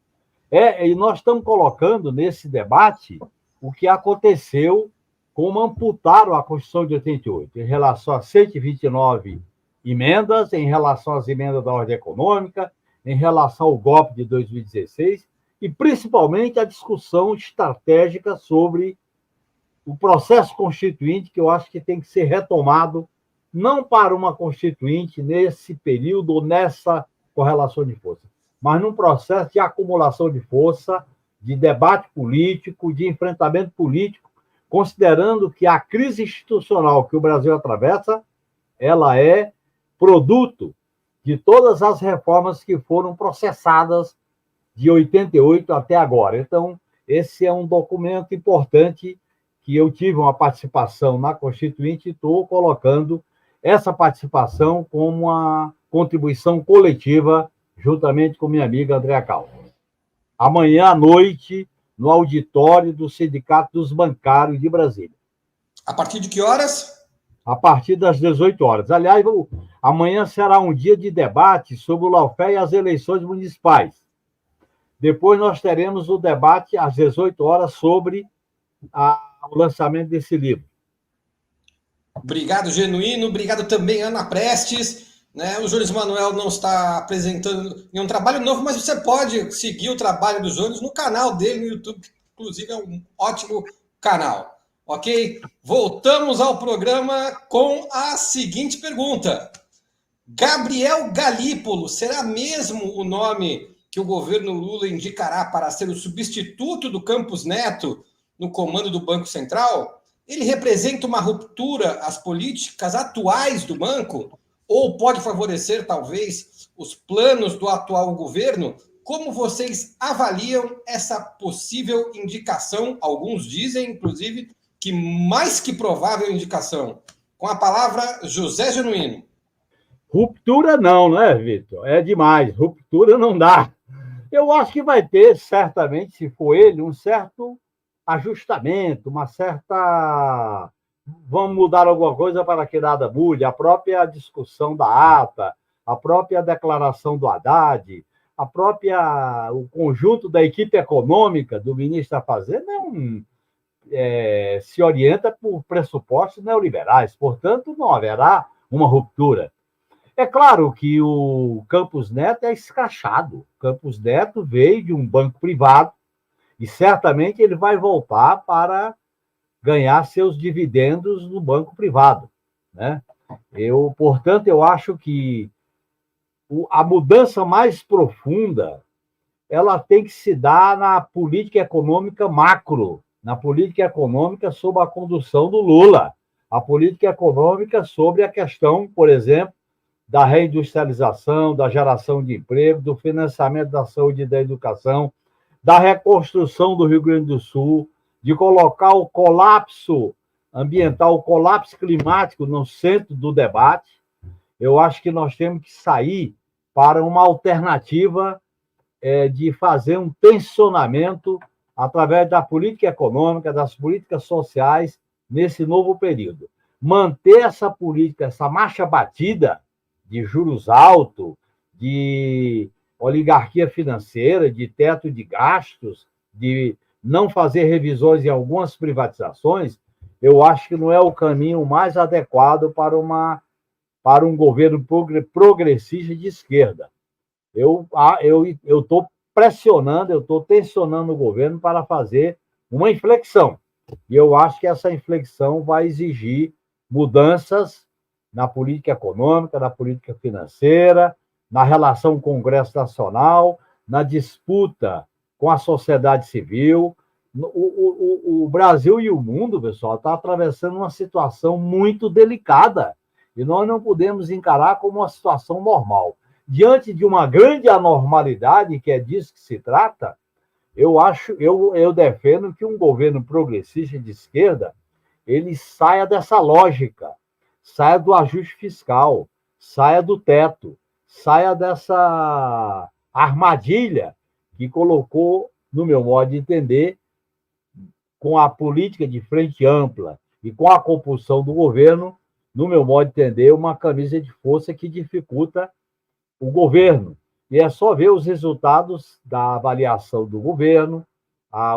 E nós estamos colocando nesse debate o que aconteceu, como amputaram a Constituição de 88, em relação a 129 emendas, em relação às emendas da ordem econômica, em relação ao golpe de 2016, e principalmente a discussão estratégica sobre o processo constituinte, que eu acho que tem que ser retomado, não para uma constituinte nesse período ou nessa correlação de força, mas num processo de acumulação de força de debate político, de enfrentamento político, considerando que a crise institucional que o Brasil atravessa, ela é produto de todas as reformas que foram processadas de 88 até agora. Então, esse é um documento importante que eu tive uma participação na Constituinte e estou colocando essa participação como uma contribuição coletiva, juntamente com minha amiga Andréa Caldas. Amanhã à noite, no auditório do Sindicato dos Bancários de Brasília. A partir de que horas? A partir das 18 horas. Aliás, amanhã será um dia de debate sobre o lawfare e as eleições municipais. Depois nós teremos o debate às 18 horas sobre o lançamento desse livro. Obrigado, Genuíno. Obrigado também, Ana Prestes. Né? O Jones Manuel não está apresentando nenhum trabalho novo, mas você pode seguir o trabalho do Jones no canal dele no YouTube, que inclusive é um ótimo canal. Ok? Voltamos ao programa com a seguinte pergunta. Gabriel Galípolo, será mesmo o nome que o governo Lula indicará para ser o substituto do Campos Neto no comando do Banco Central? Ele representa uma ruptura às políticas atuais do banco? Ou pode favorecer, talvez, os planos do atual governo? Como vocês avaliam essa possível indicação? Alguns dizem, inclusive, que mais que provável indicação. Com a palavra, José Genuíno. Ruptura não, né, Vitor? É demais. Ruptura não dá. Eu acho que vai ter, certamente, se for ele, um certo ajustamento, uma certa... Vamos mudar alguma coisa para que nada mude. A própria discussão da ata, a própria declaração do Haddad, o conjunto da equipe econômica do ministro da Fazenda se orienta por pressupostos neoliberais. Portanto, não haverá uma ruptura. É claro que o Campos Neto é escrachado. O Campos Neto veio de um banco privado e certamente ele vai voltar para ganhar seus dividendos no banco privado, né? Portanto, eu acho que a mudança mais profunda ela tem que se dar na política econômica macro, na política econômica sob a condução do Lula, a política econômica sobre a questão, por exemplo, da reindustrialização, da geração de emprego, do financiamento da saúde e da educação, da reconstrução do Rio Grande do Sul, de colocar o colapso ambiental, o colapso climático no centro do debate. Eu acho que nós temos que sair para uma alternativa de fazer um tensionamento através da política econômica, das políticas sociais, nesse novo período. Manter essa política, essa marcha batida de juros altos, de oligarquia financeira, de teto de gastos, de não fazer revisões em algumas privatizações, eu acho que não é o caminho mais adequado para um governo progressista de esquerda. Eu estou pressionando, eu estou tensionando o governo para fazer uma inflexão. E eu acho que essa inflexão vai exigir mudanças na política econômica, na política financeira, na relação com o Congresso Nacional, na disputa com a sociedade civil. O Brasil e o mundo, pessoal, está atravessando uma situação muito delicada e nós não podemos encarar como uma situação normal. Diante de uma grande anormalidade, que é disso que se trata, eu defendo que um governo progressista de esquerda ele saia dessa lógica, saia do ajuste fiscal, saia do teto, saia dessa armadilha que colocou, no meu modo de entender, com a política de frente ampla e com a compulsão do governo, no meu modo de entender, uma camisa de força que dificulta o governo. E é só ver os resultados da avaliação do governo,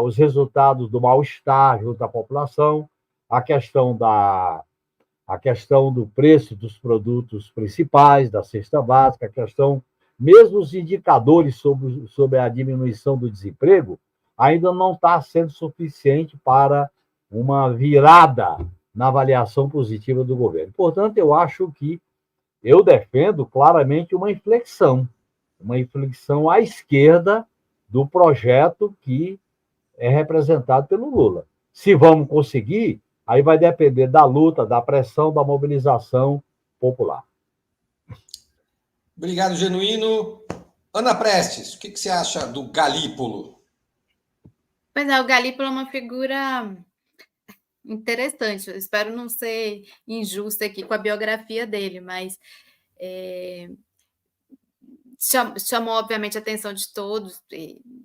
os resultados do mal-estar junto à população, a questão do preço dos produtos principais, da cesta básica, a questão, mesmo os indicadores sobre a diminuição do desemprego, ainda não está sendo suficiente para uma virada na avaliação positiva do governo. Portanto, eu defendo claramente uma inflexão à esquerda do projeto que é representado pelo Lula. Se vamos conseguir, aí vai depender da luta, da pressão, da mobilização popular. Obrigado, Genuíno. Ana Prestes, o que você acha do Galípolo? Pois é, o Galípolo é uma figura interessante. Eu espero não ser injusta aqui com a biografia dele, mas chamou, obviamente, a atenção de todos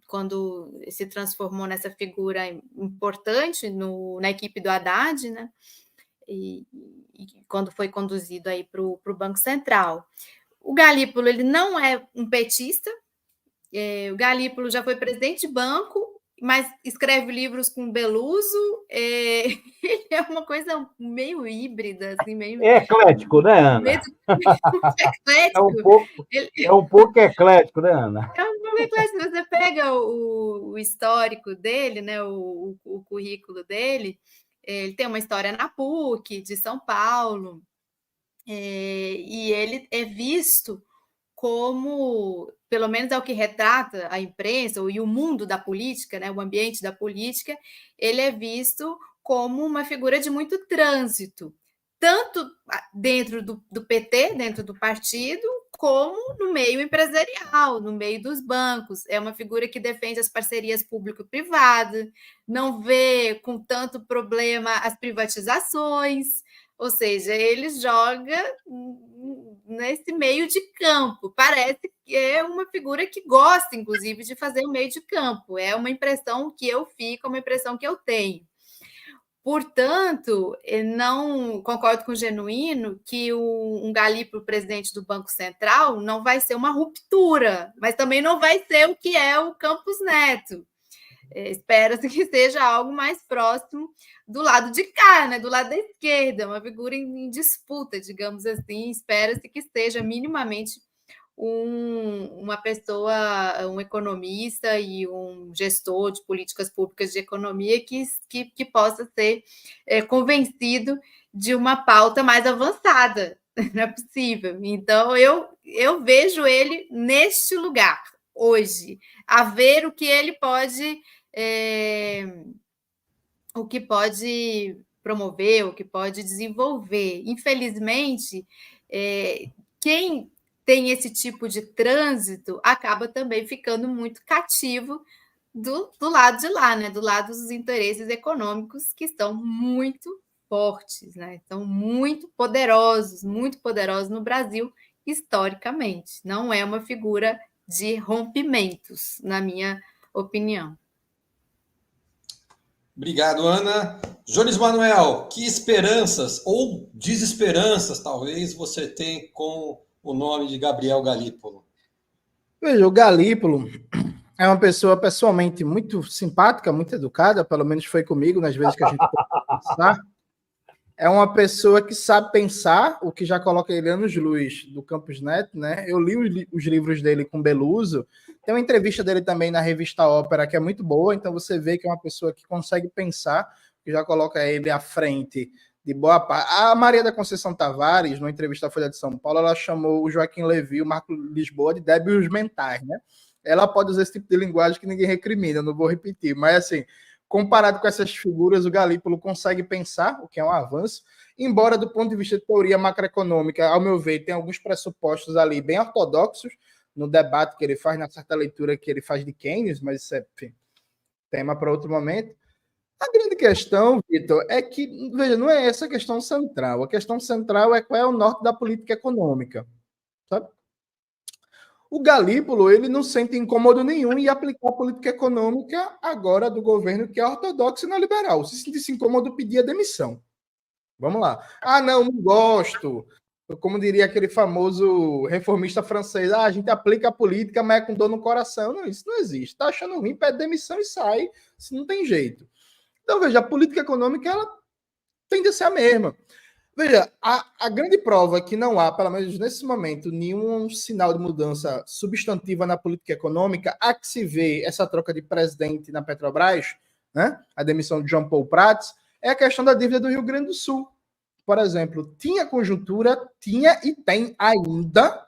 quando se transformou nessa figura importante na equipe do Haddad, né? E quando foi conduzido aí para o Banco Central. O Galípolo, ele não é um petista, o Galípolo já foi presidente de banco, mas escreve livros com Beluso, ele é uma coisa meio híbrida, assim, meio... É eclético, né, Ana? É um pouco eclético, né, Ana? É um pouco eclético. Você pega o histórico dele, né, o currículo dele, ele tem uma história na PUC, de São Paulo, e ele é visto como, pelo menos é o que retrata a imprensa e o mundo da política, né, o ambiente da política, ele é visto como uma figura de muito trânsito, tanto dentro do PT, dentro do partido, como no meio empresarial, no meio dos bancos. É uma figura que defende as parcerias público-privadas, não vê com tanto problema as privatizações, ou seja, ele joga nesse meio de campo. Parece que é uma figura que gosta, inclusive, de fazer o meio de campo. É uma impressão que eu fico, uma impressão que eu tenho. Portanto, eu não concordo com o Genuíno que um Galípolo presidente do Banco Central não vai ser uma ruptura, mas também não vai ser o que é o Campos Neto. Espera-se que seja algo mais próximo do lado de cá, né? Do lado da esquerda, uma figura em disputa, digamos assim. Espera-se que seja minimamente uma pessoa, um economista e um gestor de políticas públicas de economia que possa ser convencido de uma pauta mais avançada. Não é possível. Então, eu vejo ele neste lugar, hoje, a ver o que ele pode... o que pode promover, o que pode desenvolver. Infelizmente, quem tem esse tipo de trânsito acaba também ficando muito cativo do lado de lá, né? Do lado dos interesses econômicos que estão muito fortes, né? Estão muito poderosos no Brasil, historicamente. Não é uma figura de rompimentos, na minha opinião. Obrigado, Ana. Jones Manuel, que esperanças ou desesperanças, talvez, você tem com o nome de Gabriel Galípolo? Veja, o Galípolo é uma pessoa pessoalmente muito simpática, muito educada, pelo menos foi comigo nas vezes que a gente conversar. É uma pessoa que sabe pensar, o que já coloca ele anos-luz do Campos Neto, né? Eu li os livros dele com Beluso. Tem uma entrevista dele também na revista Ópera, que é muito boa, então você vê que é uma pessoa que consegue pensar, que já coloca ele à frente de boa parte. A Maria da Conceição Tavares, numa entrevista à Folha de São Paulo, ela chamou o Joaquim Levy e o Marco Lisboa de débeis mentais, né? Ela pode usar esse tipo de linguagem que ninguém recrimina, eu não vou repetir, mas assim, comparado com essas figuras, o Galípolo consegue pensar, o que é um avanço, embora do ponto de vista de teoria macroeconômica, ao meu ver, tem alguns pressupostos ali bem ortodoxos no debate que ele faz, na certa leitura que ele faz de Keynes, mas isso é, enfim, tema para outro momento. A grande questão, Vitor, é que, veja, não é essa a questão central. A questão central é qual é o norte da política econômica, sabe? O Galípolo, ele não sente incômodo nenhum em aplicar a política econômica agora do governo que é ortodoxo e neoliberal. Se sentisse incômodo, pedir a demissão. Vamos lá. Ah, não gosto. Como diria aquele famoso reformista francês, a gente aplica a política, mas é com dor no coração. Não, isso não existe. Tá achando ruim, pede demissão e sai, se não tem jeito. Então, veja, a política econômica, ela tende a ser a mesma. Veja, a grande prova é que não há, pelo menos nesse momento, nenhum sinal de mudança substantiva na política econômica, há que se vê essa troca de presidente na Petrobras, né? A demissão de João Paulo Prats, é a questão da dívida do Rio Grande do Sul. Por exemplo, tinha conjuntura, tinha e tem ainda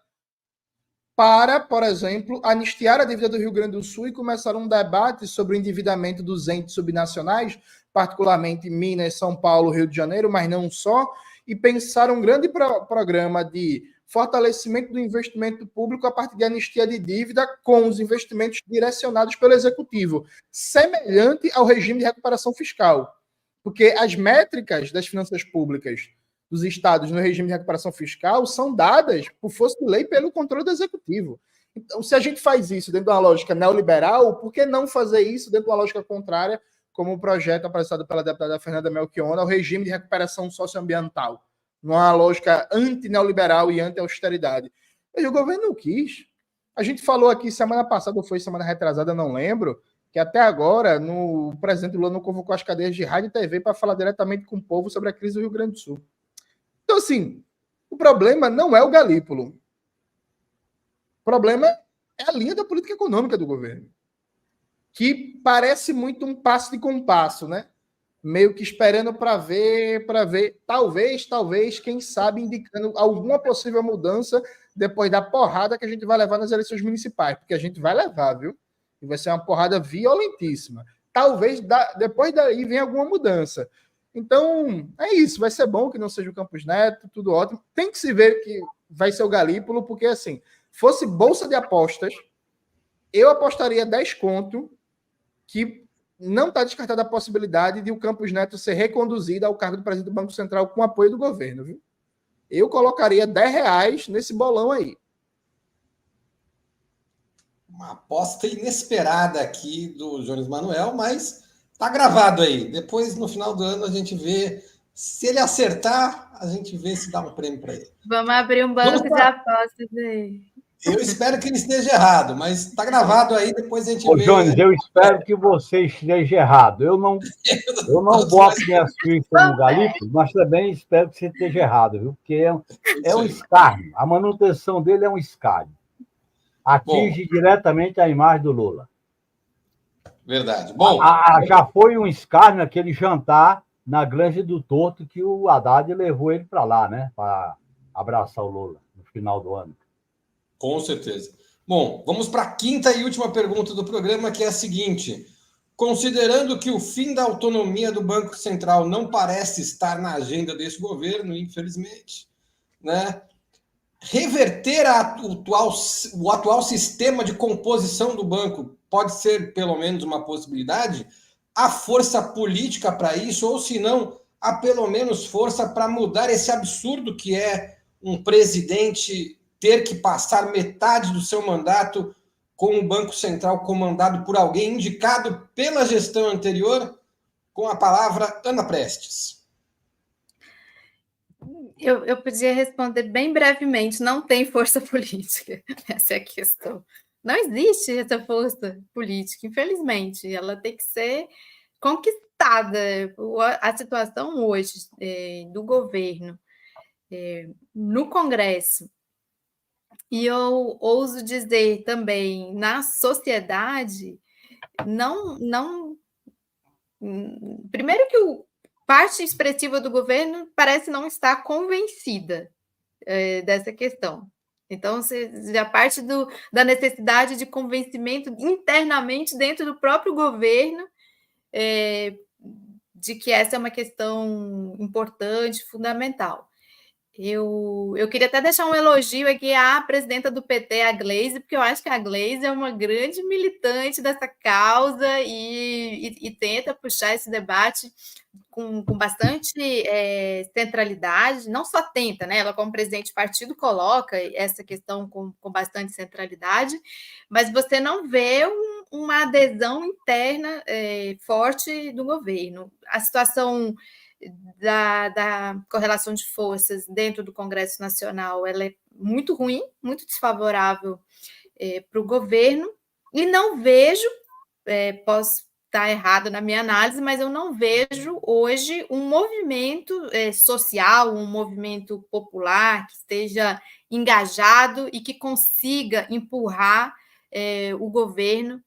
para, por exemplo, anistiar a dívida do Rio Grande do Sul e começar um debate sobre o endividamento dos entes subnacionais, particularmente Minas, São Paulo, Rio de Janeiro, mas não só, e pensar um grande programa de fortalecimento do investimento público a partir de anistia de dívida com os investimentos direcionados pelo Executivo, semelhante ao regime de recuperação fiscal. Porque as métricas das finanças públicas dos estados no regime de recuperação fiscal são dadas por força de lei pelo controle do Executivo. Então, se a gente faz isso dentro de uma lógica neoliberal, por que não fazer isso dentro de uma lógica contrária, como o projeto apresentado pela deputada Fernanda Melchiona, ao regime de recuperação socioambiental, numa lógica anti-neoliberal e anti-austeridade? E o governo não quis. A gente falou aqui semana passada, ou foi semana retrasada, não lembro, que até agora o presidente Lula não convocou as cadeias de rádio e TV para falar diretamente com o povo sobre a crise do Rio Grande do Sul. Então, assim, o problema não é o Galípolo. O problema é a linha da política econômica do governo, que parece muito um passo de compasso, né? Meio que esperando para ver, talvez, quem sabe, indicando alguma possível mudança depois da porrada que a gente vai levar nas eleições municipais, porque a gente vai levar, viu? E vai ser uma porrada violentíssima. Talvez depois daí venha alguma mudança. Então, é isso. Vai ser bom que não seja o Campos Neto, tudo ótimo. Tem que se ver que vai ser o Galípolo, porque, assim, fosse bolsa de apostas, eu apostaria 10 conto que não está descartada a possibilidade de o Campos Neto ser reconduzido ao cargo do presidente do Banco Central com apoio do governo, viu? Eu colocaria R$10 nesse bolão aí. Uma aposta inesperada aqui do Jones Manuel, mas tá gravado aí. Depois, no final do ano, a gente vê. Se ele acertar, a gente vê se dá um prêmio para ele. Vamos abrir um banco de apostas aí. Eu espero que ele esteja errado, mas está gravado aí, depois a gente vê. Jones, eu espero que você esteja errado. Eu não boto minhas fichas no Galípolo, mas também espero que você esteja errado, viu? Porque é um escárnio. A manutenção dele é um escárnio. Atinge diretamente a imagem do Lula. Verdade. Bom, já foi um escárnio aquele jantar na Granja do Torto que o Haddad levou ele para lá, né? Para abraçar o Lula no final do ano. Com certeza. Bom, vamos para a quinta e última pergunta do programa, que é a seguinte. Considerando que o fim da autonomia do Banco Central não parece estar na agenda desse governo, infelizmente, né? Reverter o atual sistema de composição do banco pode ser, pelo menos, uma possibilidade? Há força política para isso? Ou, se não, há pelo menos força para mudar esse absurdo que é um presidente ter que passar metade do seu mandato com o Banco Central comandado por alguém indicado pela gestão anterior? Com a palavra, Ana Prestes. Eu podia responder bem brevemente, não tem força política, essa é a questão. Não existe essa força política, infelizmente, ela tem que ser conquistada. A situação hoje do governo no Congresso, e eu ouso dizer também na sociedade, primeiro que parte expressiva do governo parece não estar convencida dessa questão. Então, a parte da necessidade de convencimento internamente dentro do próprio governo de que essa é uma questão importante, fundamental. Eu queria até deixar um elogio aqui à presidenta do PT, a Gleisi, porque eu acho que a Gleisi é uma grande militante dessa causa e tenta puxar esse debate com bastante centralidade. Não só tenta, né? Ela, como presidente do partido, coloca essa questão com bastante centralidade, mas você não vê uma adesão interna forte do governo. A situação da correlação de forças dentro do Congresso Nacional, ela é muito ruim, muito desfavorável para o governo, e não vejo, posso estar errado na minha análise, mas eu não vejo hoje um movimento social, um movimento popular que esteja engajado e que consiga empurrar o governo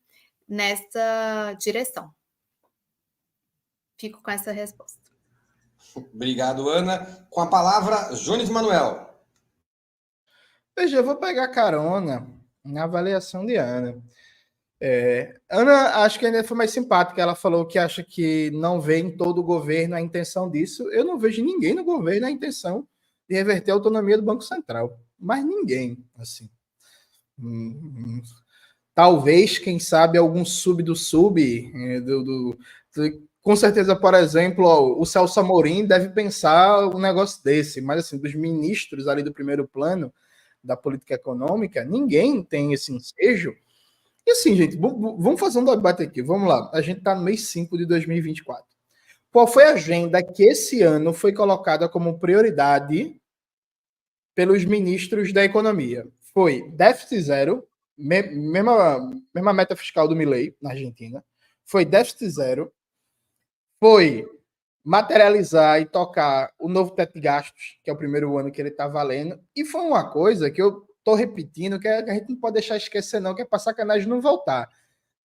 nessa direção. Fico com essa resposta. Obrigado, Ana. Com a palavra, Jones Manuel. Veja, eu vou pegar carona na avaliação de Ana. Ana, acho que ainda foi mais simpática. Ela falou que acha que não vê em todo o governo a intenção disso. Eu não vejo ninguém no governo a intenção de reverter a autonomia do Banco Central. Mas ninguém, assim. Talvez, quem sabe, algum sub do sub, com certeza, por exemplo, ó, o Celso Amorim deve pensar um negócio desse, mas assim, dos ministros ali do primeiro plano da política econômica, ninguém tem esse ensejo. E assim, gente, vamos fazer um debate aqui, vamos lá, a gente está no mês 5 de 2024. Qual foi a agenda que esse ano foi colocada como prioridade pelos ministros da economia? Foi déficit zero, mesma meta fiscal do Milei, na Argentina. Foi déficit zero. Foi materializar e tocar o novo teto de gastos, que é o primeiro ano que ele está valendo. E foi uma coisa que eu estou repetindo, que a gente não pode deixar esquecer, não, que é para sacanagem não voltar.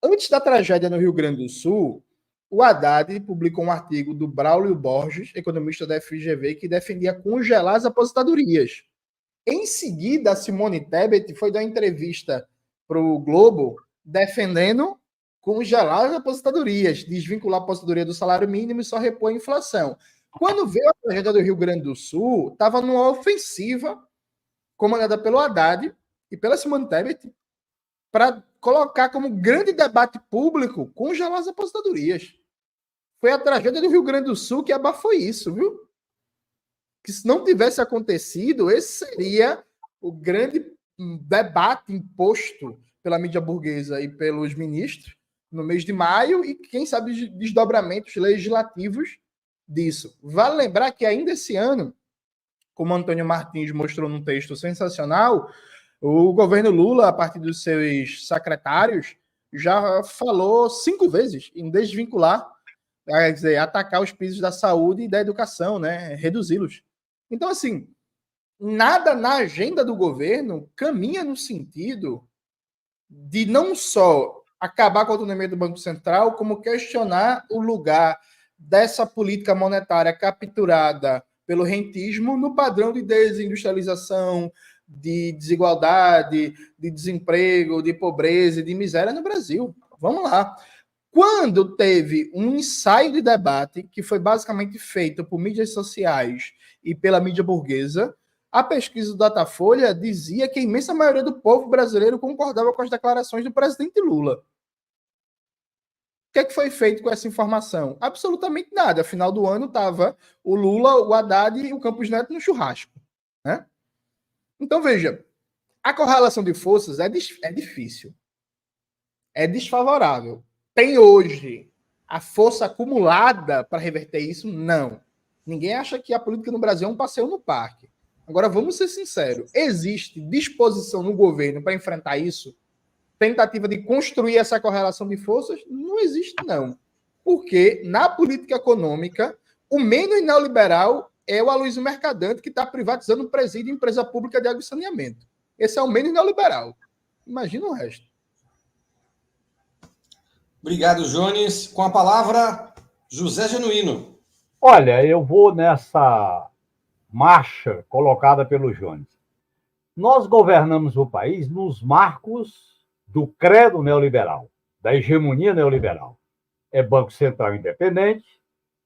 Antes da tragédia no Rio Grande do Sul, o Haddad publicou um artigo do Braulio Borges, economista da FGV, que defendia congelar as aposentadorias. Em seguida, a Simone Tebet foi dar entrevista para o Globo defendendo congelar as aposentadorias, desvincular a aposentadoria do salário mínimo e só repor a inflação. Quando veio a tragédia do Rio Grande do Sul, estava numa ofensiva comandada pelo Haddad e pela Simone Tebet para colocar como grande debate público congelar as aposentadorias. Foi a tragédia do Rio Grande do Sul que abafou isso, viu? Que se não tivesse acontecido, esse seria o grande debate imposto pela mídia burguesa e pelos ministros no mês de maio e, quem sabe, desdobramentos legislativos disso. Vale lembrar que ainda esse ano, como Antônio Martins mostrou num texto sensacional, o governo Lula, a partir dos seus secretários, já falou 5 vezes em desvincular, quer dizer, atacar os pisos da saúde e da educação, né? Reduzi-los. Então, assim, nada na agenda do governo caminha no sentido de não só acabar com a autonomia do Banco Central, como questionar o lugar dessa política monetária capturada pelo rentismo no padrão de desindustrialização, de desigualdade, de desemprego, de pobreza e de miséria no Brasil. Vamos lá. Quando teve um ensaio de debate, que foi basicamente feito por mídias sociais e pela mídia burguesa, a pesquisa do Datafolha dizia que a imensa maioria do povo brasileiro concordava com as declarações do presidente Lula. O que é que foi feito com essa informação? Absolutamente nada. Final do ano estava o Lula, o Haddad e o Campos Neto no churrasco, né? Então, veja, a correlação de forças é difícil. É desfavorável. Tem hoje a força acumulada para reverter isso? Não. Ninguém acha que a política no Brasil é um passeio no parque. Agora, vamos ser sinceros. Existe disposição no governo para enfrentar isso? Tentativa de construir essa correlação de forças? Não existe, não. Porque, na política econômica, o menos neoliberal é o Aloysio Mercadante, que está privatizando um presídio em empresa pública de água e saneamento. Esse é o menos neoliberal. Imagina o resto. Obrigado, Jones. Com a palavra, José Genuíno. Olha, eu vou nessa marcha colocada pelo Jones. Nós governamos o país nos marcos do credo neoliberal, da hegemonia neoliberal. É Banco Central independente,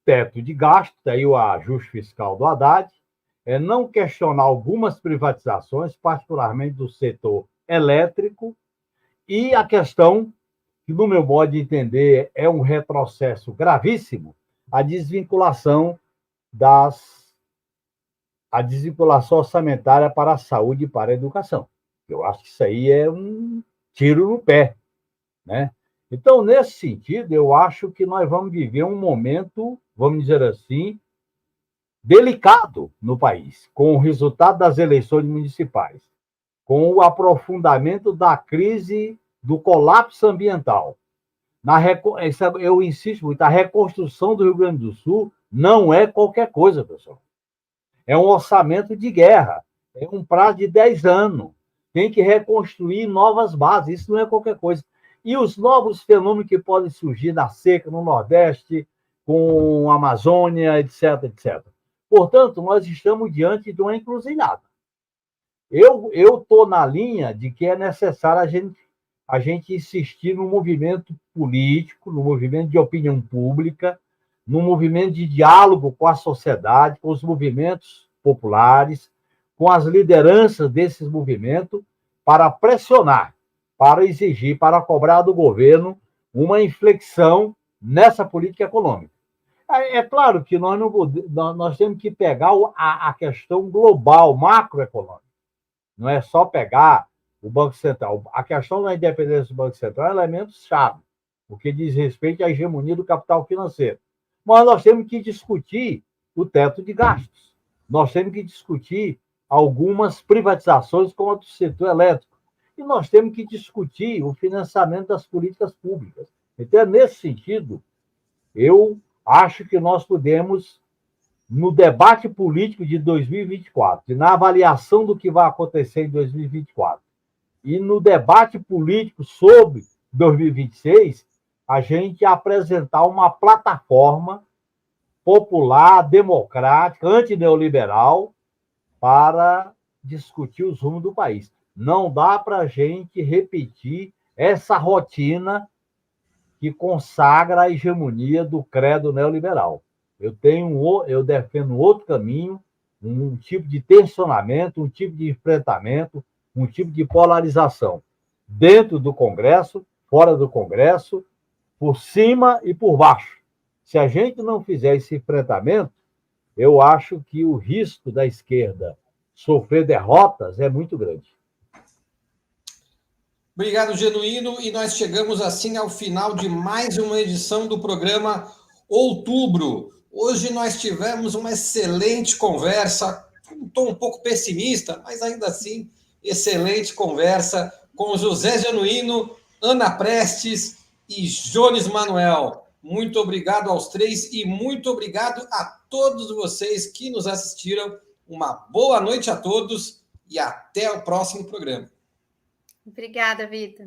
teto de gasto, daí o ajuste fiscal do Haddad, é não questionar algumas privatizações, particularmente do setor elétrico, e a questão, que no meu modo de entender é um retrocesso gravíssimo, a desvinculação orçamentária para a saúde e para a educação. Eu acho que isso aí é um tiro no pé, né? Então, nesse sentido, eu acho que nós vamos viver um momento, vamos dizer assim, delicado no país, com o resultado das eleições municipais, com o aprofundamento da crise do colapso ambiental. Eu insisto muito, a reconstrução do Rio Grande do Sul não é qualquer coisa, pessoal. É um orçamento de guerra, é um prazo de 10 anos. Tem que reconstruir novas bases, isso não é qualquer coisa. E os novos fenômenos que podem surgir na seca no Nordeste, com a Amazônia, etc, etc. Portanto, nós estamos diante de uma encruzilhada. Eu estou na linha de que é necessário a gente insistir no movimento político, no movimento de opinião pública, no movimento de diálogo com a sociedade, com os movimentos populares, com as lideranças desses movimentos, para pressionar, para exigir, para cobrar do governo uma inflexão nessa política econômica. É claro que nós temos que pegar a questão global, macroeconômica. Não é só pegar o Banco Central. A questão da independência do Banco Central é um elemento-chave, porque diz respeito à hegemonia do capital financeiro. Mas nós temos que discutir o teto de gastos. Nós temos que discutir algumas privatizações, como a do setor elétrico. E nós temos que discutir o financiamento das políticas públicas. Então, nesse sentido, eu acho que nós podemos, no debate político de 2024, e na avaliação do que vai acontecer em 2024, e no debate político sobre 2026, a gente apresentar uma plataforma popular, democrática, antineoliberal, para discutir os rumos do país. Não dá para a gente repetir essa rotina que consagra a hegemonia do credo neoliberal. Eu defendo outro caminho, um tipo de tensionamento, um tipo de enfrentamento, um tipo de polarização dentro do Congresso, fora do Congresso, por cima e por baixo. Se a gente não fizer esse enfrentamento, eu acho que o risco da esquerda sofrer derrotas é muito grande. Obrigado, Genuíno. E nós chegamos assim ao final de mais uma edição do programa Outubro. Hoje nós tivemos uma excelente conversa, um tom um pouco pessimista, mas ainda assim, excelente conversa com José Genuíno, Ana Prestes e Jones Manuel. Muito obrigado aos três e muito obrigado a todos vocês que nos assistiram. Uma boa noite a todos e até o próximo programa. Obrigada, Vitor.